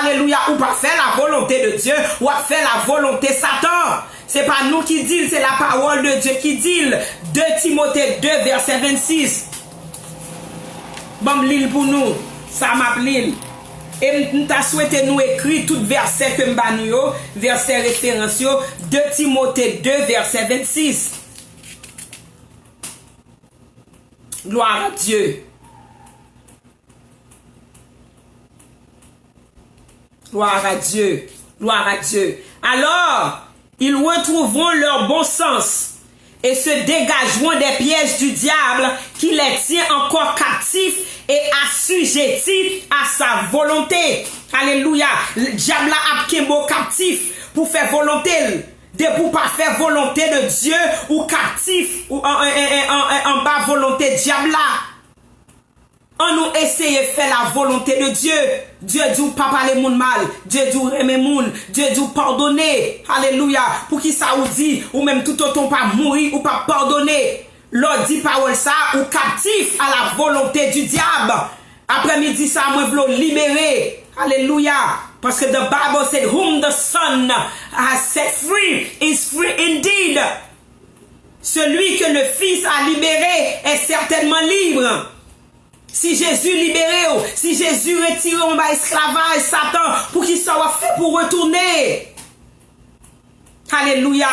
alléluia, ou pas faire la volonté de Dieu ou faire la volonté Satan. C'est pas nous qui dit, c'est la parole de Dieu qui dit. 2 Timothée 2 verset 26. Bon, l'île pour nous, ça m'appelle. Et nous t'a souhaité nous écrire tout verset que m'banyo, verset référence 2 Timothée 2 verset 26. Gloire à Dieu. Gloire à Dieu. Gloire à Dieu. Alors, ils retrouveront leur bon sens et se dégageront des pièges du diable qui les tient encore captifs et assujettis à sa volonté. Alléluia. Le diable a kembo captif pour faire volonté. De pour pas faire volonté de Dieu ou captif ou en bas volonté diable là. On nous essaye de faire la volonté de Dieu. Dieu dit pas parler moun mal. Dieu dit aimer moun. Dieu dit pardonner. Alléluia. Pour qui ça ou dit, ou même tout autant pas mourir ou pas pardonner. L'autre dit parole ça, ou captif à la volonté du diable. Après-midi ça, moi je libérer. Alléluia. Parce que the Bible said, whom the Son has set free is free indeed. Celui que le Fils a libéré est certainement libre. Si Jésus libéré, si Jésus retire en bas esclavage, Satan, pour qu'il soit fait pour retourner. Alléluia.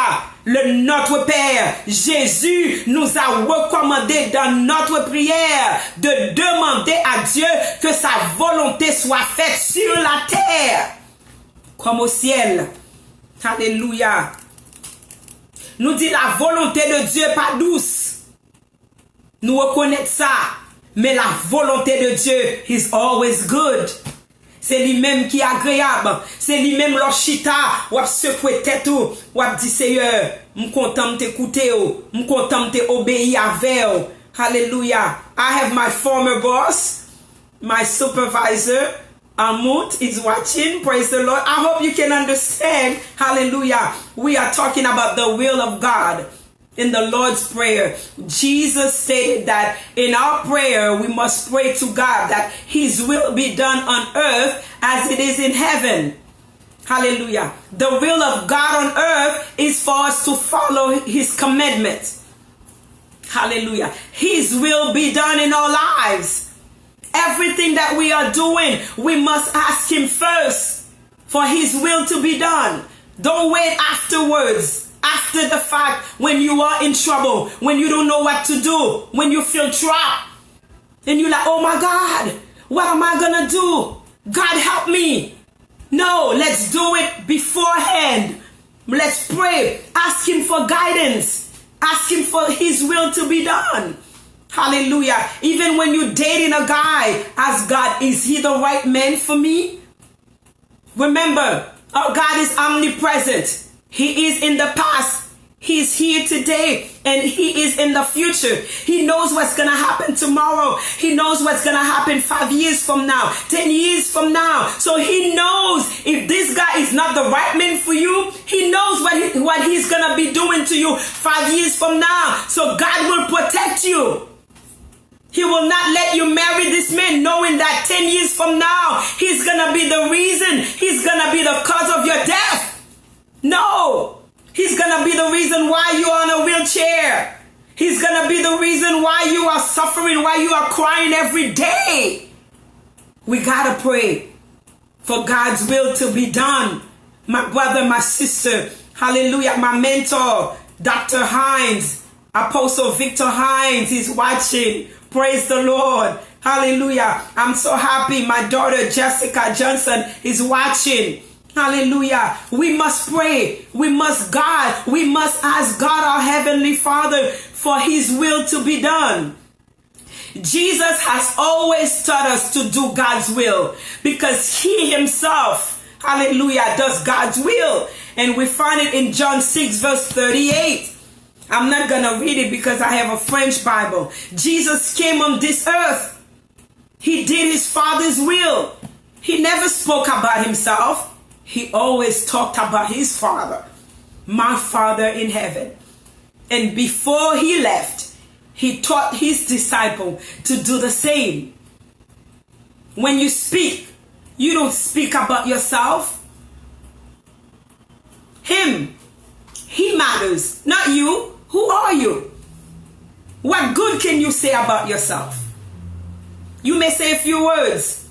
Notre Père, Jésus, nous a recommandé dans notre prière de demander à Dieu que sa volonté soit faite sur la terre comme au ciel. Alléluia. Nous dit la volonté de Dieu pas douce. Nous reconnaissons ça. Mais la volonté de Dieu is always good. C'est lui-même qui est agréable. C'est lui-même l'orchita. Ou ap secoué tête ou. Ou ap dit Seigneur, m'content t'écouter ou. M'content t'obéir avec ou. Hallelujah. I have my former boss, my supervisor, Amut is watching. Praise the Lord. I hope you can understand. Hallelujah. We are talking about the will of God. In the Lord's Prayer, Jesus stated that in our prayer, we must pray to God that His will be done on earth as it is in heaven. Hallelujah. The will of God on earth is for us to follow His commandments. Hallelujah. His will be done in our lives. Everything that we are doing, we must ask Him first for His will to be done. Don't wait afterwards. After the fact, when you are in trouble, when you don't know what to do, when you feel trapped, and you're like, oh my God, what am I gonna do? God help me. No, let's do it beforehand. Let's pray. Ask Him for guidance. Ask Him for His will to be done. Hallelujah. Even when you're dating a guy, ask God, is he the right man for me? Remember, our God is omnipresent. He is in the past, He's here today, and He is in the future. He knows what's going to happen tomorrow. He knows what's going to happen 5 years from now, 10 years from now. So He knows if this guy is not the right man for you, He knows what He's going to be doing to you 5 years from now. So God will protect you. He will not let you marry this man knowing that 10 years from now, he's going to be the reason, he's going to be the cause of your death. No, he's going to be the reason why you're on a wheelchair. He's going to be the reason why you are suffering, why you are crying every day. We got to pray for God's will to be done. My brother, my sister, hallelujah, my mentor, Dr. Hines, Apostle Victor Hines is watching. Praise the Lord. Hallelujah. I'm so happy. My daughter, Jessica Johnson, is watching. Hallelujah. We must pray. We must ask God, our Heavenly Father, for His will to be done. Jesus has always taught us to do God's will because He Himself, hallelujah, does God's will. And we find it in John 6 verse 38. I'm not going to read it because I have a French Bible. Jesus came on this earth. He did His Father's will. He never spoke about Himself. He always talked about His Father, my Father in heaven. And before He left, He taught His disciple to do the same. When you speak, you don't speak about yourself. Him. He matters, not you. Who are you? What good can you say about yourself? You may say a few words,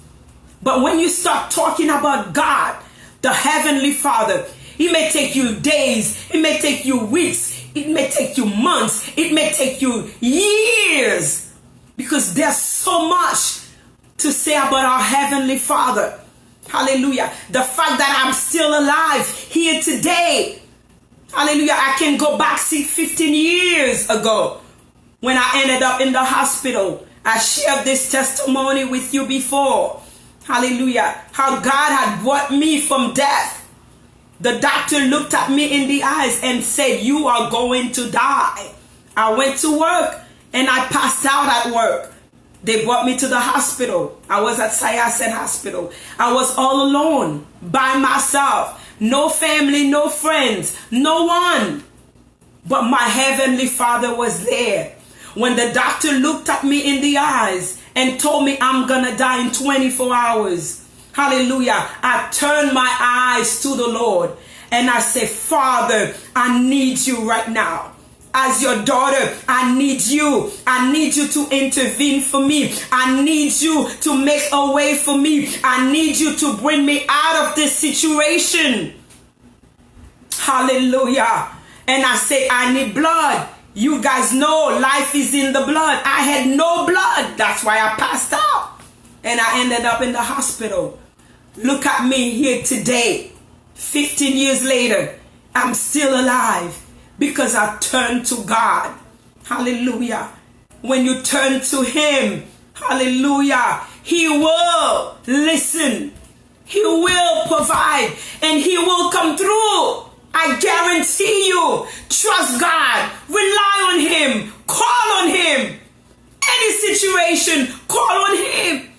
but when you start talking about God, the Heavenly Father, it may take you days, it may take you weeks, it may take you months, it may take you years, because there's so much to say about our Heavenly Father. Hallelujah. The fact that I'm still alive here today. Hallelujah. I can go back 15 years ago when I ended up in the hospital. I shared this testimony with you before. Hallelujah. How God had brought me from death. The doctor looked at me in the eyes and said, you are going to die. I went to work and I passed out at work. They brought me to the hospital. I was at Syosset Hospital. I was all alone, by myself. No family, no friends, no one. But my Heavenly Father was there. When the doctor looked at me in the eyes and told me I'm gonna die in 24 hours, hallelujah, I turned my eyes to the Lord and I said, Father, I need you right now. As your daughter, I need you. I need you to intervene for me. I need you to make a way for me. I need you to bring me out of this situation. Hallelujah. And I say, I need blood. You guys know life is in the blood. I had no blood. That's why I passed out. And I ended up in the hospital. Look at me here today. 15 years later, I'm still alive. Because I turned to God. Hallelujah. When you turn to Him, hallelujah, He will listen. He will provide. And He will come through. I guarantee you. Trust God. Rely on Him. Call on Him. Any situation, call on Him.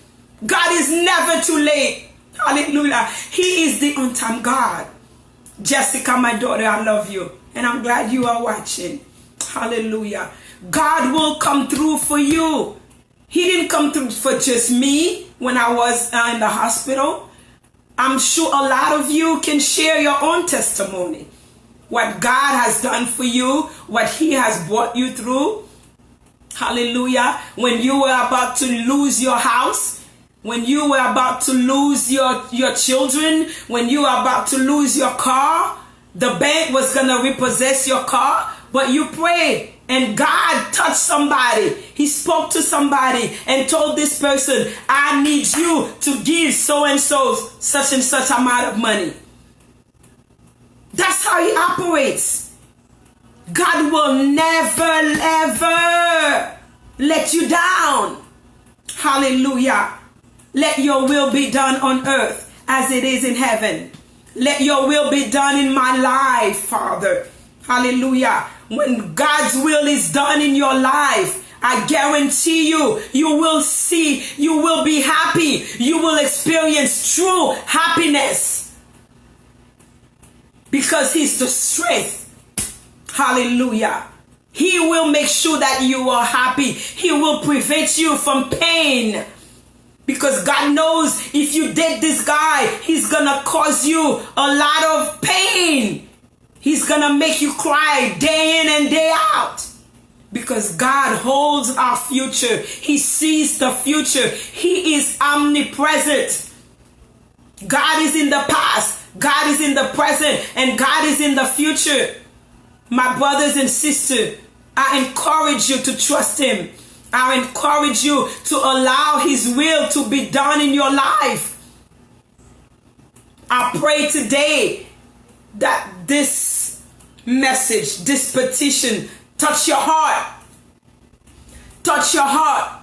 God is never too late. Hallelujah. He is the on-time God. Jessica, my daughter, I love you. And I'm glad you are watching. Hallelujah. God will come through for you. He didn't come through for just me when I was in the hospital. I'm sure a lot of you can share your own testimony. What God has done for you. What He has brought you through. Hallelujah. When you were about to lose your house. When you were about to lose your children. When you were about to lose your car. The bank was going to repossess your car, but you prayed and God touched somebody. He spoke to somebody and told this person, I need you to give so-and-so such and such amount of money. That's how He operates. God will never, ever let you down. Hallelujah. Let your will be done on earth as it is in heaven. Let your will be done in my life, Father. Hallelujah. When God's will is done in your life, I guarantee you, you will see, you will be happy. You will experience true happiness. Because He's the strength. Hallelujah. He will make sure that you are happy. He will prevent you from pain. Because God knows if you date this guy, he's going to cause you a lot of pain. He's going to make you cry day in and day out. Because God holds our future. He sees the future. He is omnipresent. God is in the past. God is in the present. And God is in the future. My brothers and sisters, I encourage you to trust Him. I encourage you to allow His will to be done in your life. I pray today that this message, this petition, touch your heart. Touch your heart.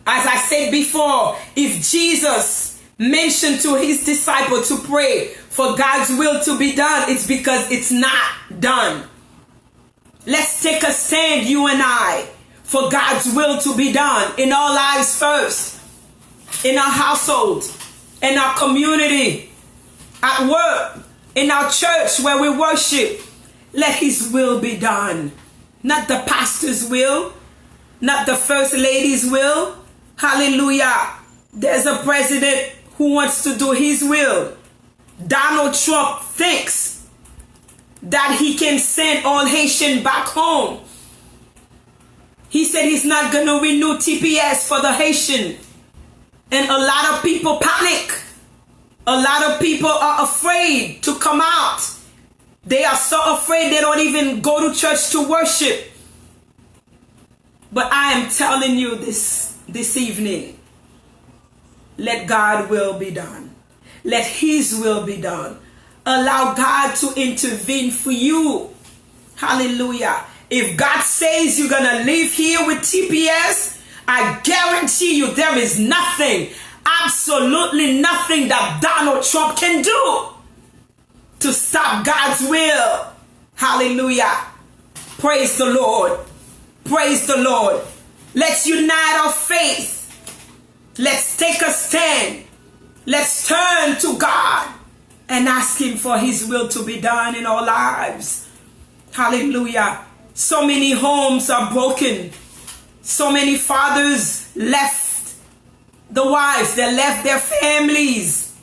As I said before, if Jesus mentioned to His disciple to pray for God's will to be done, it's because it's not done. Let's take a stand, you and I, for God's will to be done in our lives first, in our household, in our community, at work, in our church where we worship. Let His will be done. Not the pastor's will, not the first lady's will. Hallelujah. There's a president who wants to do his will. Donald Trump thinks that he can send all Haitians back home. He said he's not going to renew TPS for the Haitian. And a lot of people panic. A lot of people are afraid to come out. They are so afraid they don't even go to church to worship. But I am telling you this evening, let God's will be done. Let His will be done. Allow God to intervene for you. Hallelujah. If God says you're going to live here with TPS, I guarantee you there is nothing, absolutely nothing that Donald Trump can do to stop God's will. Hallelujah. Praise the Lord. Praise the Lord. Let's unite our faith. Let's take a stand. Let's turn to God and ask Him for His will to be done in our lives. Hallelujah. So many homes are broken. So many fathers left the wives. They left their families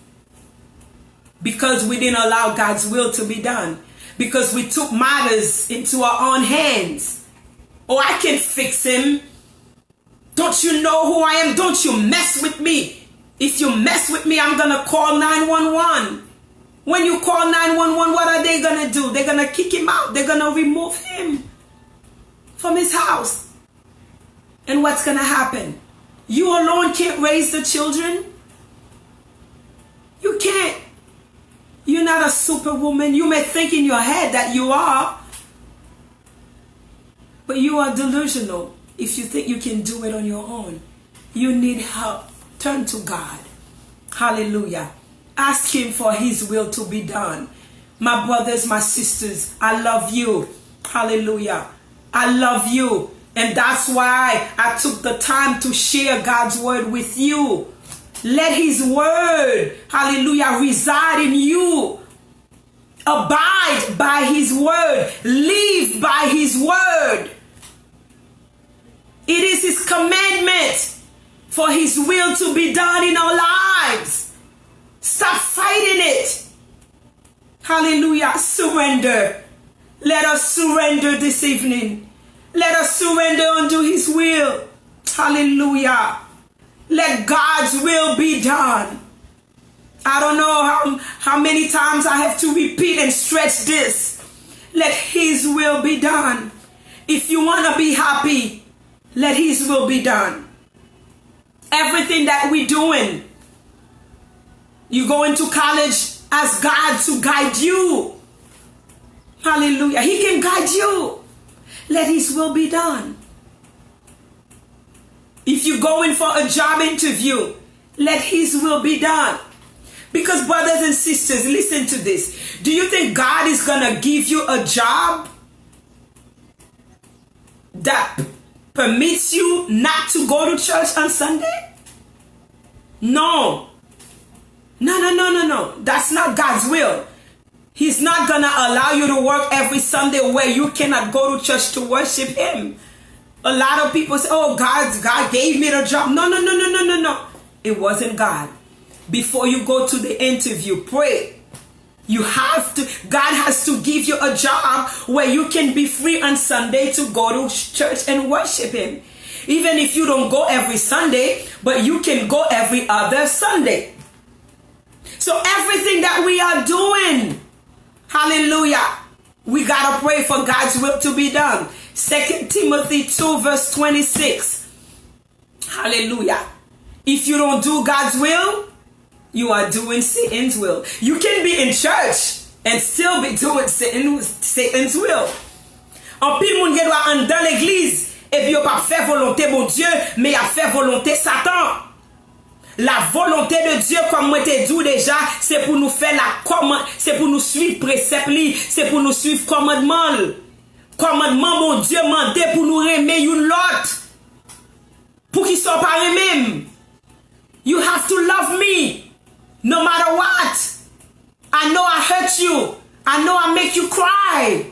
because we didn't allow God's will to be done. Because we took matters into our own hands. Oh, I can fix him. Don't you know who I am? Don't you mess with me. If you mess with me, I'm going to call 911. When you call 911, what are they going to do? They're going to kick him out. They're going to remove him from his house. And what's going to happen? You alone can't raise the children. You can't. You're not a superwoman. You may think in your head that you are. But you are delusional if you think you can do it on your own. You need help. Turn to God. Hallelujah. Ask Him for His will to be done. My brothers, my sisters, I love you. Hallelujah. I love you. And that's why I took the time to share God's word with you. Let His word, hallelujah, reside in you. Abide by His word. Live by His word. It is His commandment for His will to be done in our lives. Stop fighting it. Hallelujah. Surrender. Let us surrender this evening. Let us surrender unto His will. Hallelujah. Let God's will be done. I don't know how many times I have to repeat and stretch this. Let His will be done. If you want to be happy, let His will be done. Everything that we're doing, you go into college, ask God to guide you. Hallelujah. He can guide you. Let His will be done. If you're going for a job interview, let His will be done. Because brothers and sisters, listen to this. Do you think God is going to give you a job that permits you not to go to church on Sunday? No. No. That's not God's will. He's not going to allow you to work every Sunday where you cannot go to church to worship Him. A lot of people say, oh, God gave me the job. No. It wasn't God. Before you go to the interview, pray. God has to give you a job where you can be free on Sunday to go to church and worship Him. Even if you don't go every Sunday, but you can go every other Sunday. So everything that we are doing, hallelujah, we got to pray for God's will to be done. 2 Timothy 2 verse 26. Hallelujah. If you don't do God's will, you are doing Satan's will. You can be in church and still be doing Satan's will. En pile moun gen doit en dans l'église et puis pas faire volonté bon Dieu, mais à faire volonté Satan. La volonté de Dieu, comme moi t'ai dit déjà, c'est pour nous faire c'est pour nous suivre précepte li, c'est pour nous suivre commandement. Commandement mon Dieu mandé pour nous aimer une l'autre. Pour qu'ils soient pas eux-mêmes. You have to love me no matter what. I know I hurt you. I know I make you cry.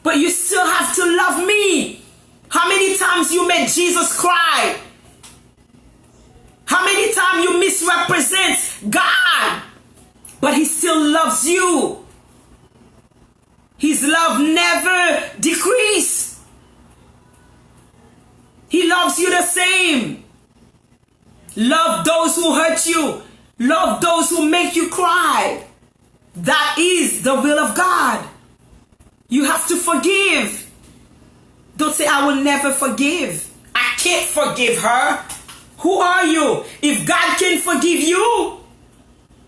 But you still have to love me. How many times you made Jesus cry? How many times you misrepresent God? But He still loves you. His love never decreases. He loves you the same. Love those who hurt you. Love those who make you cry. That is the will of God. You have to forgive. Don't say, I will never forgive. I can't forgive her. Who are you? If God can forgive you,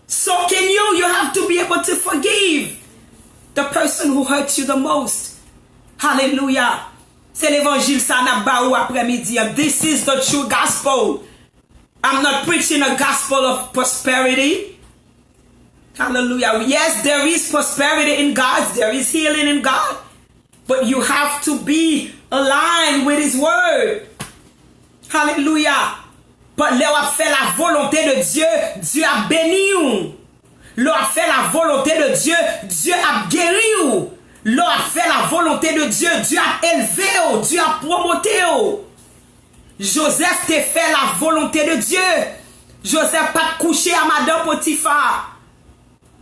so can you. You have to be able to forgive the person who hurts you the most. Hallelujah. C'est l'évangile ça n'a ba ou après-midi. This is the true gospel. I'm not preaching a gospel of prosperity. Hallelujah. Yes, there is prosperity in God. There is healing in God. But you have to be aligned with His word. Alléluia. Là, on fait la volonté de Dieu, Dieu a béni ou. Là, on fait la volonté de Dieu, Dieu a guéri ou. Là, on fait la volonté de Dieu, Dieu a élevé ou, Dieu a promoté ou. Joseph te fait la volonté de Dieu. Joseph pas couché à Madame Potiphar.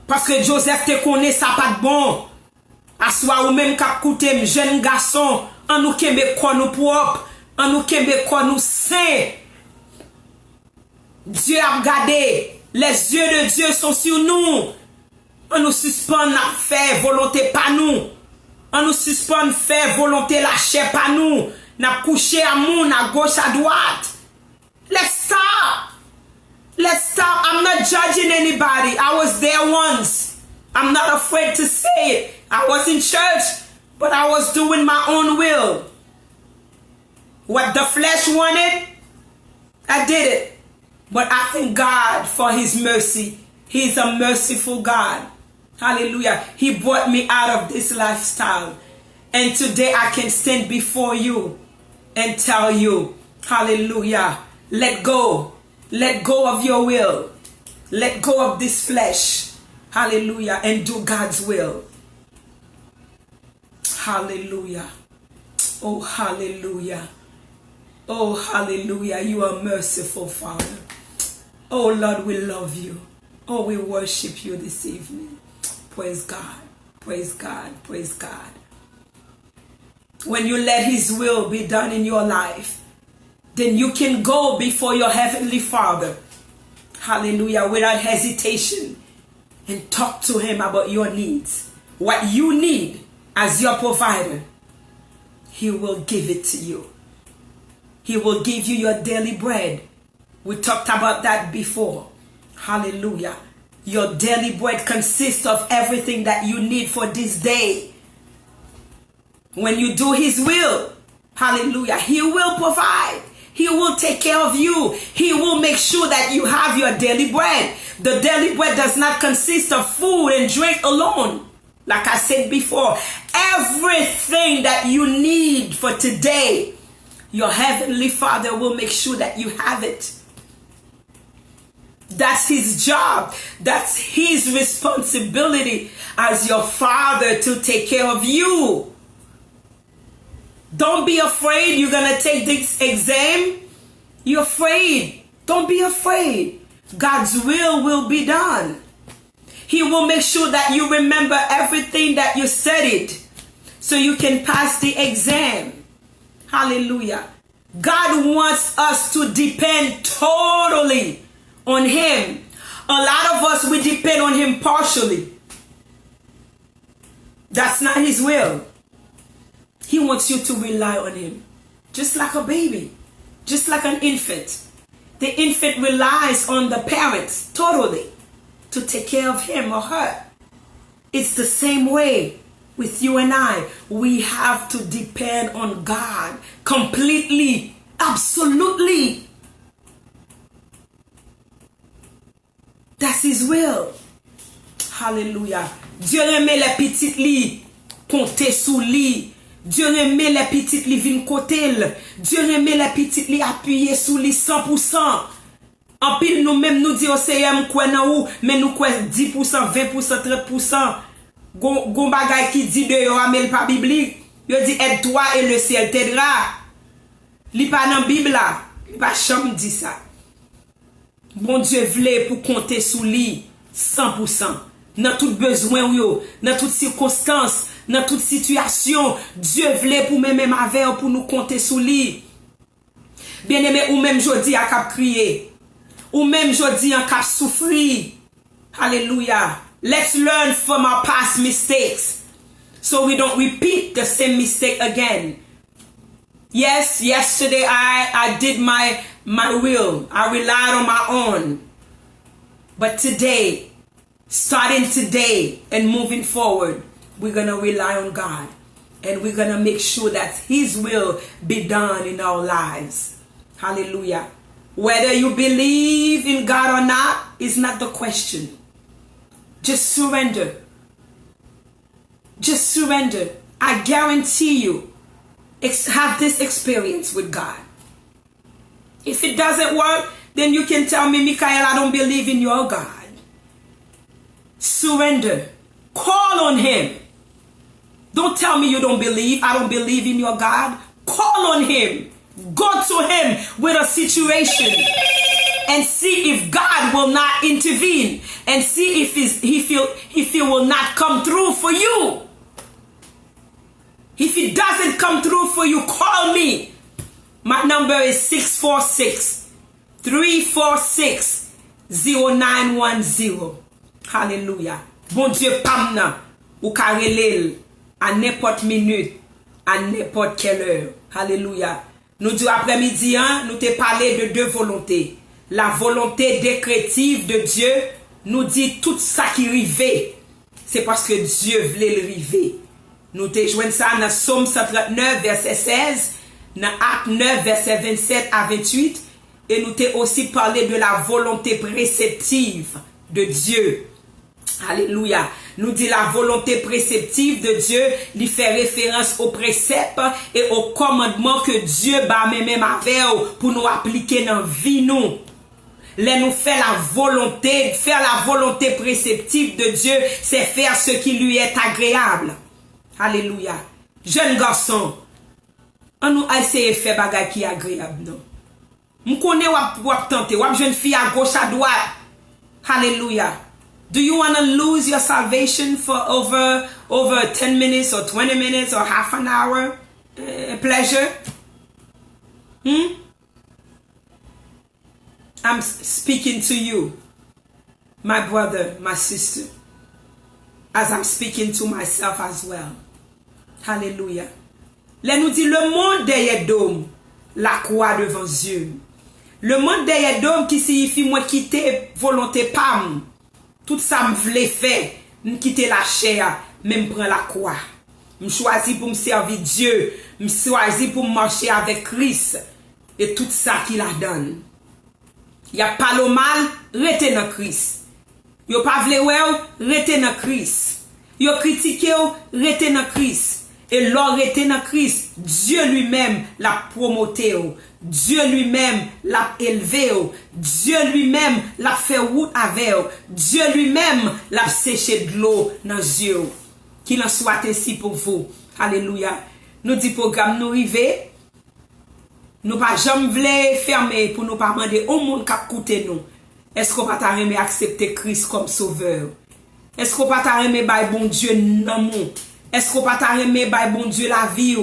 Parce que Joseph te connaît ça pas de bon. Aswa ou même k'ap koute jeune garçon, en nous kembe quoi nous propre, en nous kembe quoi nous saint. Dieu a regardé, les yeux de Dieu sont sur nous. On nous suspend à faire volonté pas nous. On nous suspend faire volonté la chair pas nous. N'a couché à moun à gauche à droite. Let's stop. Let's stop. I'm not judging anybody. I was there once. I'm not afraid to say it. I was in church, but I was doing my own will. What the flesh wanted, I did it. But I thank God for his mercy. He's a merciful God. Hallelujah. He brought me out of this lifestyle. And today I can stand before you and tell you, hallelujah, let go. Let go of your will. Let go of this flesh. Hallelujah. And do God's will. Hallelujah. Oh, hallelujah. Oh, hallelujah. You are merciful, Father. Oh, Lord, we love you. Oh, we worship you this evening. Praise God. Praise God. Praise God. When you let his will be done in your life, then you can go before your heavenly Father. Hallelujah. Without hesitation. And talk to him about your needs. What you need as your provider. He will give it to you. He will give you your daily bread. We talked about that before. Hallelujah. Your daily bread consists of everything that you need for this day. When you do his will, hallelujah, he will provide. He will take care of you. He will make sure that you have your daily bread. The daily bread does not consist of food and drink alone. Like I said before, everything that you need for today, your heavenly Father will make sure that you have it. That's his job. That's his responsibility as your Father to take care of you. Don't be afraid you're going to take this exam. You're afraid. Don't be afraid. God's will be done. He will make sure that you remember everything that you studied so you can pass the exam. Hallelujah. God wants us to depend totally on him. A lot of us, we depend on him partially. That's not his will. He wants you to rely on him. Just like a baby. Just like an infant. The infant relies on the parents totally to take care of him or her. It's the same way with you and I. We have to depend on God completely, absolutely. That's his will. Hallelujah. Dieu remet les petites li, compter sous li. Dieu remet les petites li vin kotel. Dieu remet les petites li appuyer sous li 100%. En pile nous même nous dit OCM quoi nan ou, mais nous quoi 10%, 20%, 30%. Gon bagay qui dit de yo amel pas biblique. Yo dit aide-toi et le ciel t'aidera. Li pas dans Bible là. Li pas chambre dit ça. Bon Dieu voulait pour compter sous lui 100%. Dans tout besoin yo, dans toute circonstance, dans toute situation, Dieu voulait pour même avec pour nous compter sous lui. Bien-aimé, ou même jodi a cap crier. Ou même jodi en cap souffrir. Hallelujah. Let's learn from our past mistakes so we don't repeat the same mistake again. Yes, yesterday I did my will. I relied on my own. But today, starting today and moving forward, we're going to rely on God. And we're going to make sure that his will be done in our lives. Hallelujah. Whether you believe in God or not is not the question. Just surrender. Just surrender. I guarantee you, have this experience with God. If it doesn't work, then you can tell me, Michael, I don't believe in your God. Surrender. Call on him. Don't tell me you don't believe. I don't believe in your God. Call on him. Go to him with a situation and see if God will not intervene, and see if he will not come through for you. If he doesn't come through for you, call me. My number is 646-346-0910. Hallelujah. Bon Dieu pamna ou karelel à n'importe minute, à n'importe quelle heure. Hallelujah. Nous disons après-midi, nous te parlé de deux volontés. La volonté décrétive de Dieu nous dit tout ça qui rivait. C'est parce que Dieu voulait le river. Nous te joignons ça dans Psaume 139, verset 16, dans Acte 9, verset 27 à 28. Et nous t'ai aussi parlé de la volonté préceptive de Dieu. Alléluia. Nous dit la volonté préceptive de Dieu, lui fait référence aux préceptes et aux commandements que Dieu bat même avec pour nous appliquer dans la vie nous. Là nous faire la volonté préceptive de Dieu, c'est faire ce qui lui est agréable. Alléluia. Jeune garçon, on nous a essayé de faire bagay qui est agréable non. Nous connaissons wap tenter, wap jeune fille à gauche à droite. Hallelujah. Do you want to lose your salvation for over 10 minutes or 20 minutes or half an hour pleasure? I'm speaking to you, my brother, my sister, as I'm speaking to myself as well. Hallelujah. Là nous dit le monde derrière d'homme, la croix devant Dieu. Le monde derrière d'homme qui signifie moi quitter volonté pam. Tout ça me voulait faire, me quitter la chair, même prendre la croix. Me choisi pour me servir Dieu, me choisi pour marcher avec Christ et tout ça qu'il a donné. Y a pas le mal, rete dans Christ. Yo pas vle ouais, rete dans Christ. Yo critiqué, rete dans Christ. Et l'on rete dans Christ, Dieu lui-même l'a promoté. Dieu lui-même l'a élevé. Dieu lui-même l'a fait route avec. Dieu lui-même l'a séché de l'eau dans les yeux. Qu'il en soit ainsi pour vous. Alléluia. Nous dit programme nous rivé. Nous pas jamais voulu fermer pour nous pas demander au monde qui écoute nous. Est-ce qu'on va t'aimer accepter Christ comme sauveur? Est-ce qu'on va t'aimer by bon Dieu l'amour? Est-ce qu'on va t'aimer by bon Dieu la vie?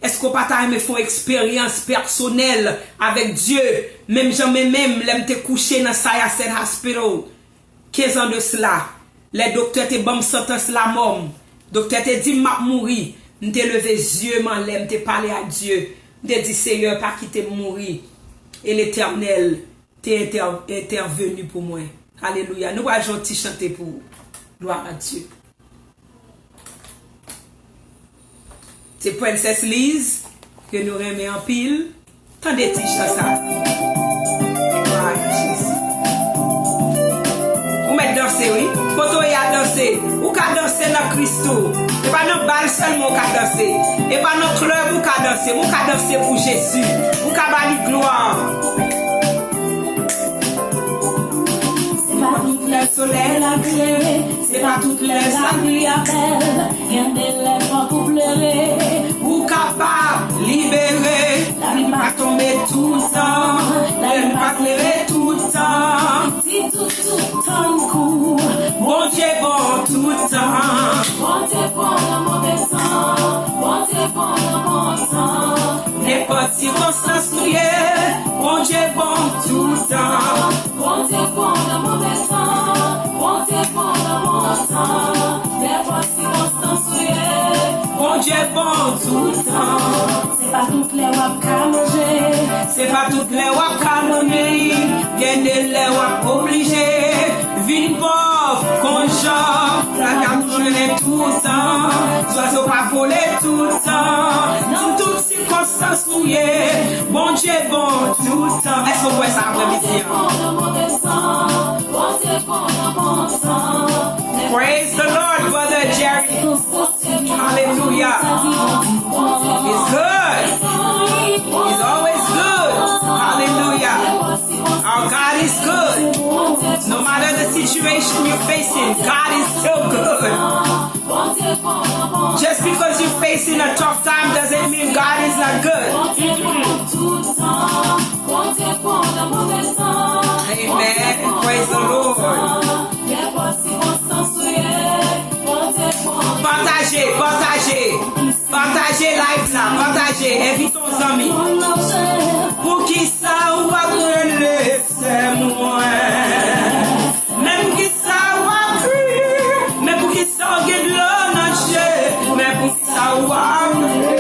Est-ce qu'on va t'aimer faire expérience personnelle avec Dieu? Même jamais l'aime te coucher dans Sayasset Hospital. 15 ans de cela. Les docteurs te bam sentence la mort. Docteur te dit m'a mourir. Nous te levé les yeux, l'aime te parler à Dieu. Nous te dit Seigneur pas quitter mourir. Et l'Éternel t'est intervenu pour moi. Alléluia. Nous allons gentil chanter pour vous. Gloire à Dieu. C'est Princesse Lise que nous remet en pile. Tendez tige dans ça. Vous mettez danser, oui. Photo y a danser. Ou qu'à danser dans Christo. Et pas dans bal seulement ou qu'à danser. Et pas dans club ou qu'à danser. Ou qu'à danser pour Jésus. Ou qu'à bali gloire. C'est pas toutes les soleils la clé, c'est pas toutes les abris à belle. Y'en a des lèvres pour pleurer, ou capable libérer. La vie pas tomber tout le temps, la vie pas pleurer tout le temps. si tout temps court, Bon Dieu bon tout le temps. bon Dieu bon le mauvais sang, bon Dieu bon le bon sang. N'importe circonstance où y est, bon Dieu bon tout le temps. Bon Dieu bon le mauvais sang, bon Dieu bon le bon sang. N'importe circonstance où y est, Bon Dieu bon tout le temps. c'est pas toutes les wap qu'à manger, C'est pas toutes les wap canonnées, gagner les wap obligés. Vine pauvre, conjoint, la gamme tourne tout le temps. Oiseau pas voler tout le temps. Dans toutes circonstances mouillées, bon Dieu bon tout le temps. Est-ce qu'on voit ça après-midi? Praise the Lord, Brother Jerry. Hallelujah. He's good. He's always good. Hallelujah. situation you're facing, God is still good. Just because you're facing a tough time doesn't mean God is not good. Amen. Praise the Lord. Partagez live là, partagez, invite ton ami. Pour qui ça ou va brûler, c'est moi. Même qui ça ou va crier, mais pour qui ça ou get l'on mais pour qui ça ou va brûler.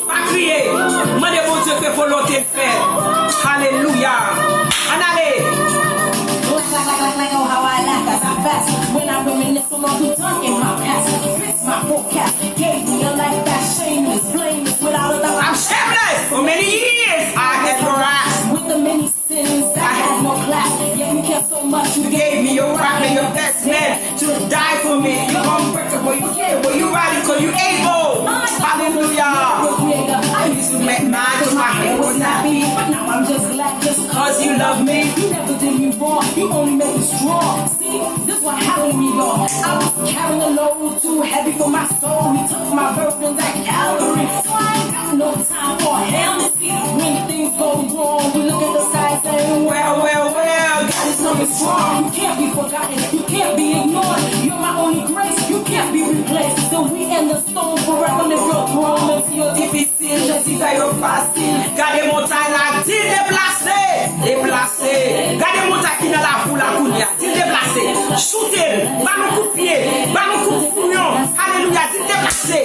Pas crier. Moi de bon Dieu que volonté faire. Alléluia. En allez. When I reminisce on all who done in my past, fix my forecast, gave me a life that's shameless, blameless, without a doubt. I'm shameless. For many years I had harassed with the many sins that I had no class. Yet you kept so much. You gave me your rock and your best man to die for me. You're unbreakable. You capable. You radical. You able. Hallelujah. I used to make mad cause my head was happy, but now I'm just glad just cause you love me. You never did me wrong. You only made me strong. See, this what happened to me, y'all. I was carrying a load too heavy for my soul. He took my burdens at Calvary, so I ain't got no time for hell to see. When things go wrong, we look at the sky saying, well, God is coming strong. You can't be forgotten. You can't be ignored. You're my only grace. You can't be replaced. The wheat and the stone forever live your throne. Même si you're difficile, je dis que you're facile. Gardez montagne là, dis déplacé. Gardez montagne qui dans la foule à Kounia, dis déplacé. Shootez, ballon coup de pied, ballon coup de couillon. Alléluia, dis déplacé.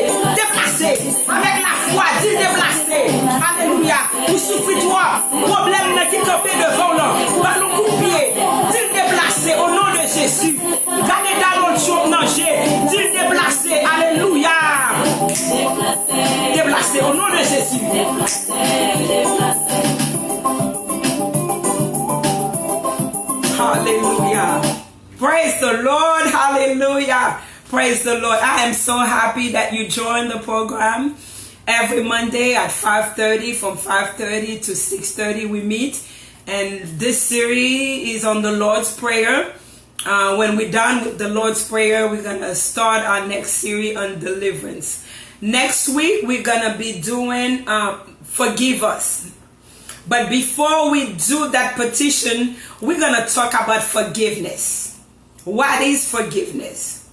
Avec la foi, dis déplacé. Alléluia. Vous souffrez toi, problème qui campé devant là. Ballon coup de pied, dis déplacé au nom de Jésus. Gardez dans l'autre chose, manger, dis déplacé. Alléluia. Déplacé au nom de Jésus. Hallelujah. Praise the Lord. Hallelujah. Praise the Lord. I am so happy that you joined the program. Every Monday at 5:30, from 5:30 to 6:30 we meet. And this series is on the Lord's Prayer. When we're done with the Lord's Prayer, we're going to start our next series on deliverance. Next week, we're going to be doing Forgive Us. But before we do that petition, we're going to talk about forgiveness. What is forgiveness?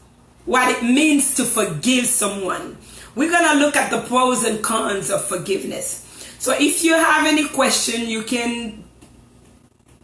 What it means to forgive someone. We're going to look at the pros and cons of forgiveness. So if you have any question, you can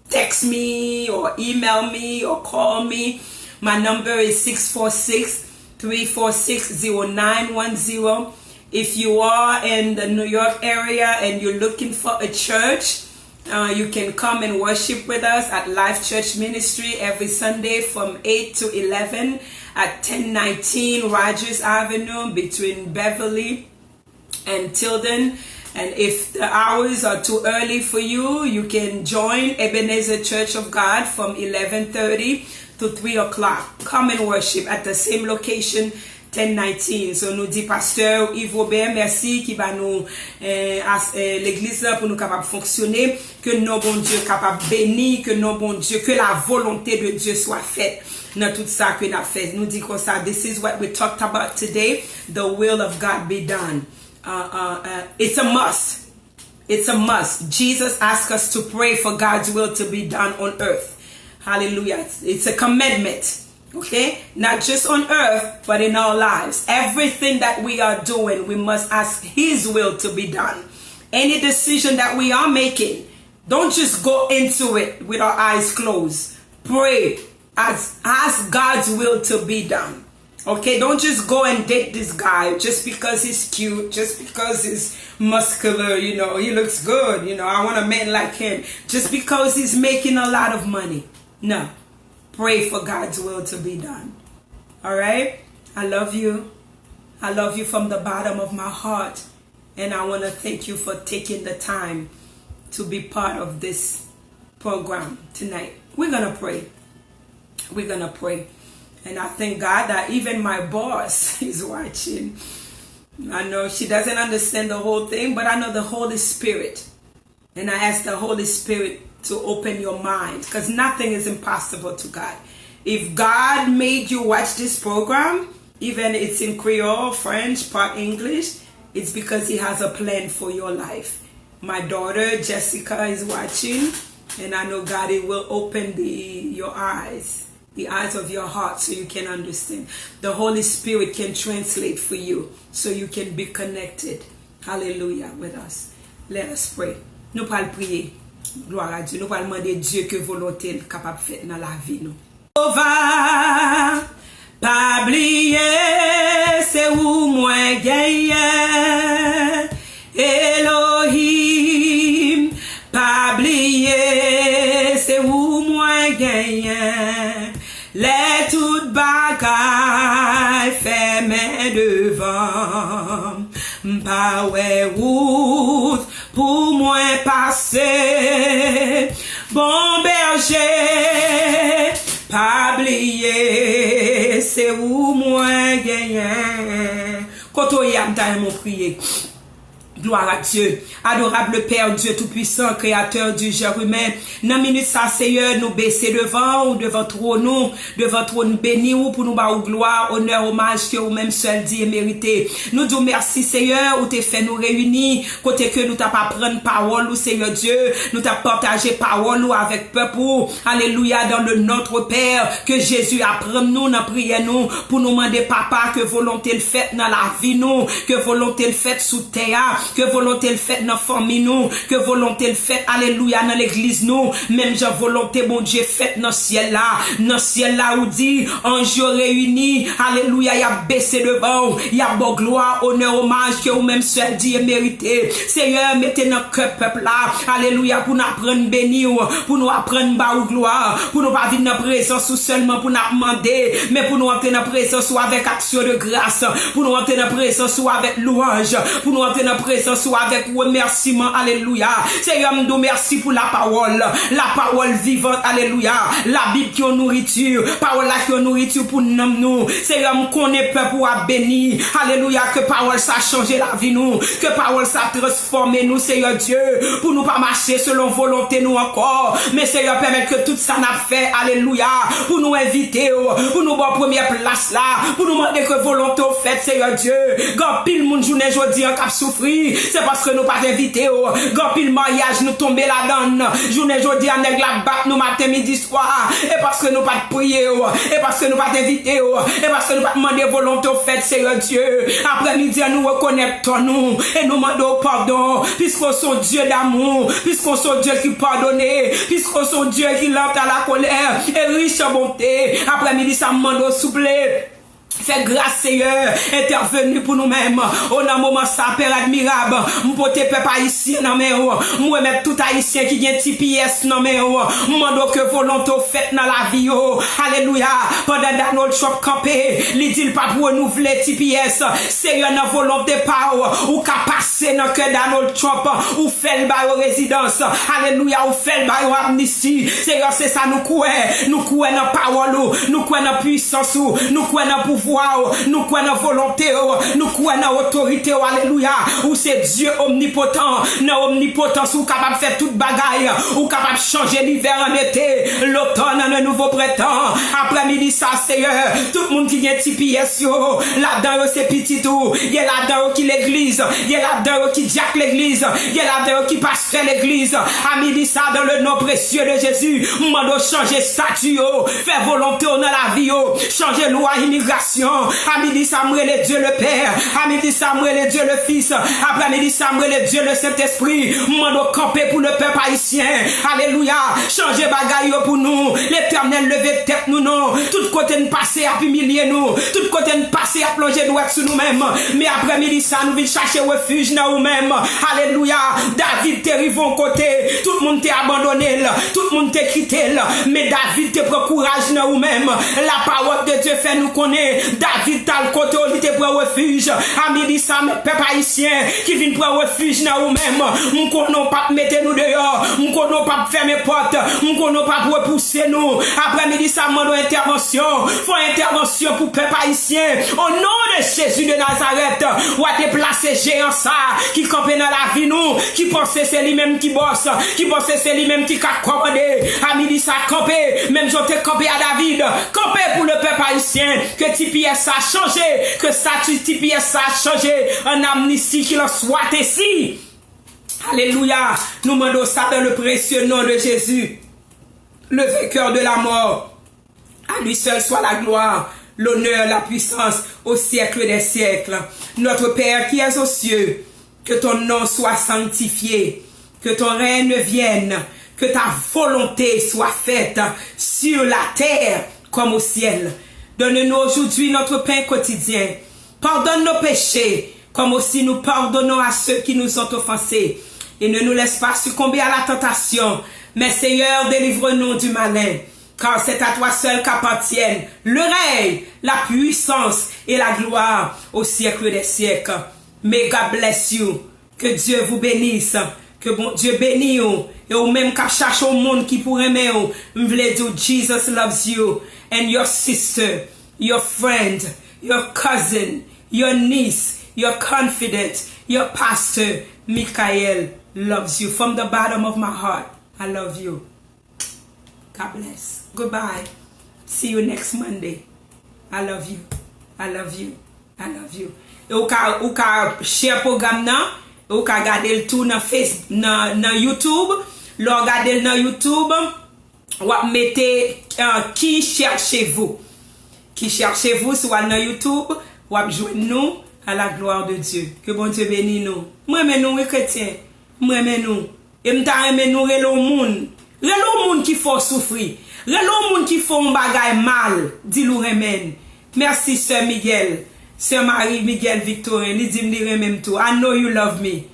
text me or email me or call me. My number is 646-346-0910. If you are in the New York area and you're looking for a church, you can come and worship with us at Life Church Ministry every Sunday from 8 to 11 at 1019 Rogers Avenue between Beverly and Tilden. And if the hours are too early for you, you can join Ebenezer Church of God from 11:30 to 3 o'clock. Come and worship at the same location, 1019. So nous dit pasteur Yves Robert, merci qui va nous l'église là pour nous capable fonctionner, que nos bon Dieu capable bénir, que nos bon Dieu, que la volonté de Dieu soit faite dans tout ça que nous a fait. Nous dit comme ça, this is what we talked about today, the will of God be done. It's a must. It's a must. Jesus asked us to pray for God's will to be done on earth. Hallelujah. It's a commandment. Okay? Not just on earth, but in our lives. Everything that we are doing, we must ask His will to be done. Any decision that we are making, don't just go into it with our eyes closed. Pray. Ask God's will to be done. Okay, don't just go and date this guy just because he's cute, just because he's muscular, you know, he looks good, you know, I want a man like him, just because he's making a lot of money. No, pray for God's will to be done. All right, I love you. I love you from the bottom of my heart, and I want to thank you for taking the time to be part of this program tonight. We're gonna pray. We're gonna pray. And I thank God that even my boss is watching. I know she doesn't understand the whole thing, but I know the Holy Spirit And I ask the Holy Spirit to open your mind, because nothing is impossible to God. If God made you watch this program, even it's in Creole, French, part English, it's because He has a plan for your life. My daughter Jessica is watching, and I know God, it will open your eyes, the eyes of your heart, so you can understand. The Holy Spirit can translate for you, so you can be connected. Hallelujah with us. Let us pray. Nous allons prier. Gloire à Dieu. Nous allons demander Dieu que volonté est capable de faire dans la vie. Nous. On va pas oublier, c'est où moi gagne. Elohim, pas oublier, c'est où moi gagne. Les toutes bagailles fermées devant. Pas ouais route pour moi passer. Bon berger, pas oublier, c'est où moi gagner. Quand on y a mon prier. Gloire à Dieu. Adorable Père Dieu Tout-Puissant, Créateur du genre humain. Dans minute ça, Seigneur, nous baisser devant trône béni ou pour nous bas gloire, honneur, hommage que vous même seul dit et mérité. Nous disons merci Seigneur, où t'es fait nous réunir, côté que nous t'as pas prendre parole ou Seigneur Dieu, nous t'as partagé parole ou avec peuple. Alléluia, dans le notre Père, que Jésus apprenne nous dans prière nous, pour nous demander papa que volonté le fait dans la vie nous, que volonté le fait sous terre, que volonté le fait dans la famille nous, que volonté le fait, alléluia, dans l'église nous, même j'ai volonté, mon Dieu, fait dans le ciel là où dit, ange réunis, alléluia, y a baissé devant, y a bon gloire, honneur, hommage, que vous même seul dit et mérité. Seigneur, mettez dans le cœur peuple là, alléluia, pour nous apprendre bénir, pour nous apprendre bas ou gloire, pour nous pas vivre dans la présence ou seulement pour nous demander, mais pour nous entrer dans la présence ou avec action de grâce, pour nous entrer dans la présence ou avec louange, pour nous entrer dans la présence ou avec remerciement, alléluia. Seigneur, nous merci pour la parole vivante, alléluia. La Bible qui est nourriture, parole là qui est nourriture pour nous. Seigneur, nous connaissons peuple pour bénir, alléluia, que parole ça change la vie nous, que parole ça transforme nous, Seigneur Dieu, pour nous pas marcher selon volonté nous encore, mais Seigneur, permettre que tout ça n'a fait, alléluia, pour nous inviter, pour nous voir première place là, pour nous demander que volonté au fait, Seigneur Dieu. Quand pile moun journée jodi en cap souffrir, c'est parce que nous pas invité, quand pile mariage nous tomber là-dedans, journée jodi en nèg la bat nous matin midi soir, et parce que nous pas prier, et parce que nous pas invité, et parce que nous pas demander volonté au fait, Seigneur Dieu. Après midi nous reconnaissons nous et nous demandons pardon, puisqu'on sont Dieu d'amour, puisqu'on sont Dieu qui pardonne, puisqu'on sont Dieu qui lève à la colère et riche en bonté. Après midi ça demande souple. Fais grâce, Seigneur, intervenu pour nous-mêmes. On a un moment ça, Père admirable. M'pote peuple haïtien, non mais, m'remettre tout haïtien qui vient TPS, non mais, m'mando que volonté fait dans la vie, alléluia. Pendant Donald Trump campé, il dit pas pour renouveler TPS. Seigneur, n'a volonté pas, ou qu'à passer dans que Donald Trump, ou fait le bail résidence. Alléluia, ou fait le bail amnistie. Seigneur, c'est ça, nous croyons dans parole, nous croyons dans puissance, nous croyons dans pouvoir. Nous croyons dans volonté, nous croyons dans autorité, alléluia, où c'est Dieu omnipotent, dans omnipotence, ou capable de faire toute bagaille, ou capable de changer l'hiver en été, l'automne en un nouveau printemps, après-midi ça, Seigneur, tout le monde qui vient TPS, là-dedans, c'est petit tout, il y a là-dedans qui l'église, il y a là-dedans qui diacre l'église, il y a là-dedans qui pasteur l'église, à midi ça, dans le nom précieux de Jésus, m'en changer statut, faire volonté dans la vie, changer loi immigration. À midi Samuel et Dieu le Père, à midi Samuel et Dieu le Fils, après midi Samuel et Dieu le Saint-Esprit, mando camper pour le peuple haïtien, alléluia, changer bagaille pour nous, l'Éternel lever tête nous non, tout côté de passer à humilier nous, tout côté de passer à plonger droit sur nous-mêmes, mais après midi ça nous vient chercher refuge dans nous-mêmes, alléluia, David t'est rivé en côté, tout le monde t'est abandonné, tout le monde t'est quitté, mais David te prend courage dans nous-mêmes, la parole de Dieu fait nous connaître, David tal côté où il était pour refuge. À midi ça, mes peuple haïtien qui viennent pour refuge dans vous-même. M'kono pas mettre nous dehors. M'kono pas fermer porte. M'kono pas repousser nous. Après midi ça, demande intervention. Faut intervention pour peuple haïtien. Au nom de Jésus de Nazareth, ou a déplacé géant ça qui campe dans la vie nous, qui pense c'est lui-même qui bosse, qui pense c'est lui-même qui a commandé. À midi ça camper, même j'étais campé à David, camper pour le peuple haïtien, que TPS a changé, que statut TPS a changé, en amnistie qu'il en soit ici. Alléluia. Nous demandons ça dans le précieux nom de Jésus, le vainqueur de la mort. À lui seul soit la gloire, l'honneur, la puissance au siècle des siècles. Notre Père qui es aux cieux, que ton nom soit sanctifié, que ton règne vienne, que ta volonté soit faite sur la terre comme au ciel. Donne-nous aujourd'hui notre pain quotidien. Pardonne nos péchés, comme aussi nous pardonnons à ceux qui nous ont offensés. Et ne nous laisse pas succomber à la tentation, mais Seigneur, délivre-nous du malin. Car c'est à toi seul qu'appartiennent le règne, la puissance et la gloire au siècle des siècles. May God bless you. Que Dieu vous bénisse. Que bon Dieu bénisse vous. Et au même qu'à chercher au monde qui pourrait aimer vous. M'vle dire Jesus loves you. And your sister, your friend, your cousin, your niece, your confidant, your pastor, Michael loves you. From the bottom of my heart, I love you. God bless. Goodbye. See you next Monday. I love you. I love you. I love you. Et ou ka share programme nan, ou ka gade le tout dans Facebook, dans YouTube. L'on gade dans YouTube, ou mettez qui cherchez-vous. Qui cherchez-vous sur dans YouTube, ou joindre nous à la gloire de Dieu. Que bon Dieu bénisse nous. Moi mais nous chrétiens, moi mais nous. Et m'ta aimé nous relo monde. Relo monde qui faut souffrir. Relo monde qui faut un bagay mal, dit lou remen. Merci Sœur Miguel. Sœur Marie Miguel Victorien, li dit me remem tout. I know you love me.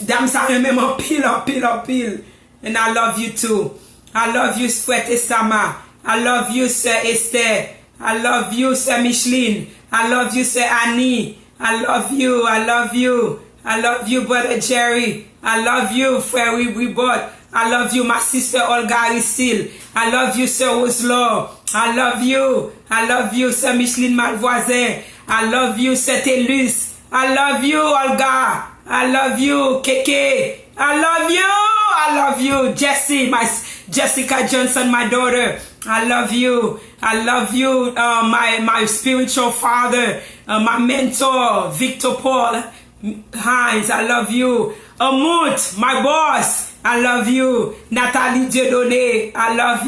Dame ça remem en pile. And I love you too. I love you Frère Sama. I love you Sœur Esther. I love you Sœur Micheline. I love you Sœur Annie. I love you. I love you Brother Jerry. I love you Frère Ribot. I love you, my sister Olga Aristide. I love you, Sir Oslo. I love you, Sir Micheline Malvoisin. I love you, Sir Telus. I love you, Olga. I love you, Keke. I love you, Jessie, Jessica Johnson, my daughter. I love you, my spiritual father, my mentor, Victor Paul Hines. I love you, Amut, my boss. I love you, Nathalie Dieudonné. I love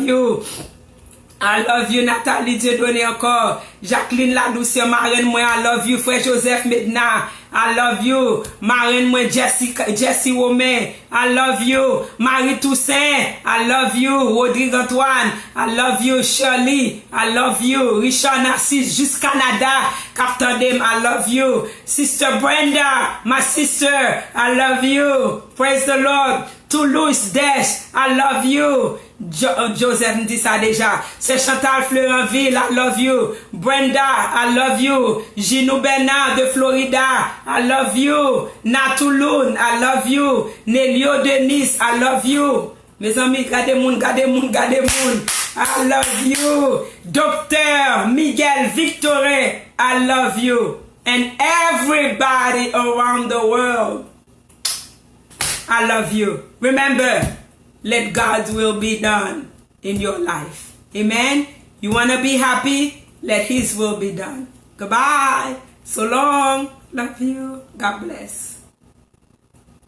you, Nathalie Dieudonné encore. Jacqueline Ladouce, marraine moi, I love you. Frère Joseph Medna, I love you. Marraine moi, Jessie Romain, I love you. Marie Toussaint, I love you. Rodrigue Antoine, I love you. Shirley, I love you. Richard Narcisse, juste Canada. Captain Dem, I love you. Sister Brenda, my sister, I love you. Praise the Lord. Toulouse Dash, I love you. Joseph me dit ça déjà. C'est Chantal Fleuranville, I love you. Brenda, I love you. Gino Bernard de Florida, I love you. Natouloun, I love you. Nelio Denis, I love you. Mes amis, gardez moun. I love you. Docteur Miguel Victorin, I love you. And everybody around the world, I love you. Remember, let God's will be done in your life. Amen. You want to be happy? Let His will be done. Goodbye. So long. Love you. God bless.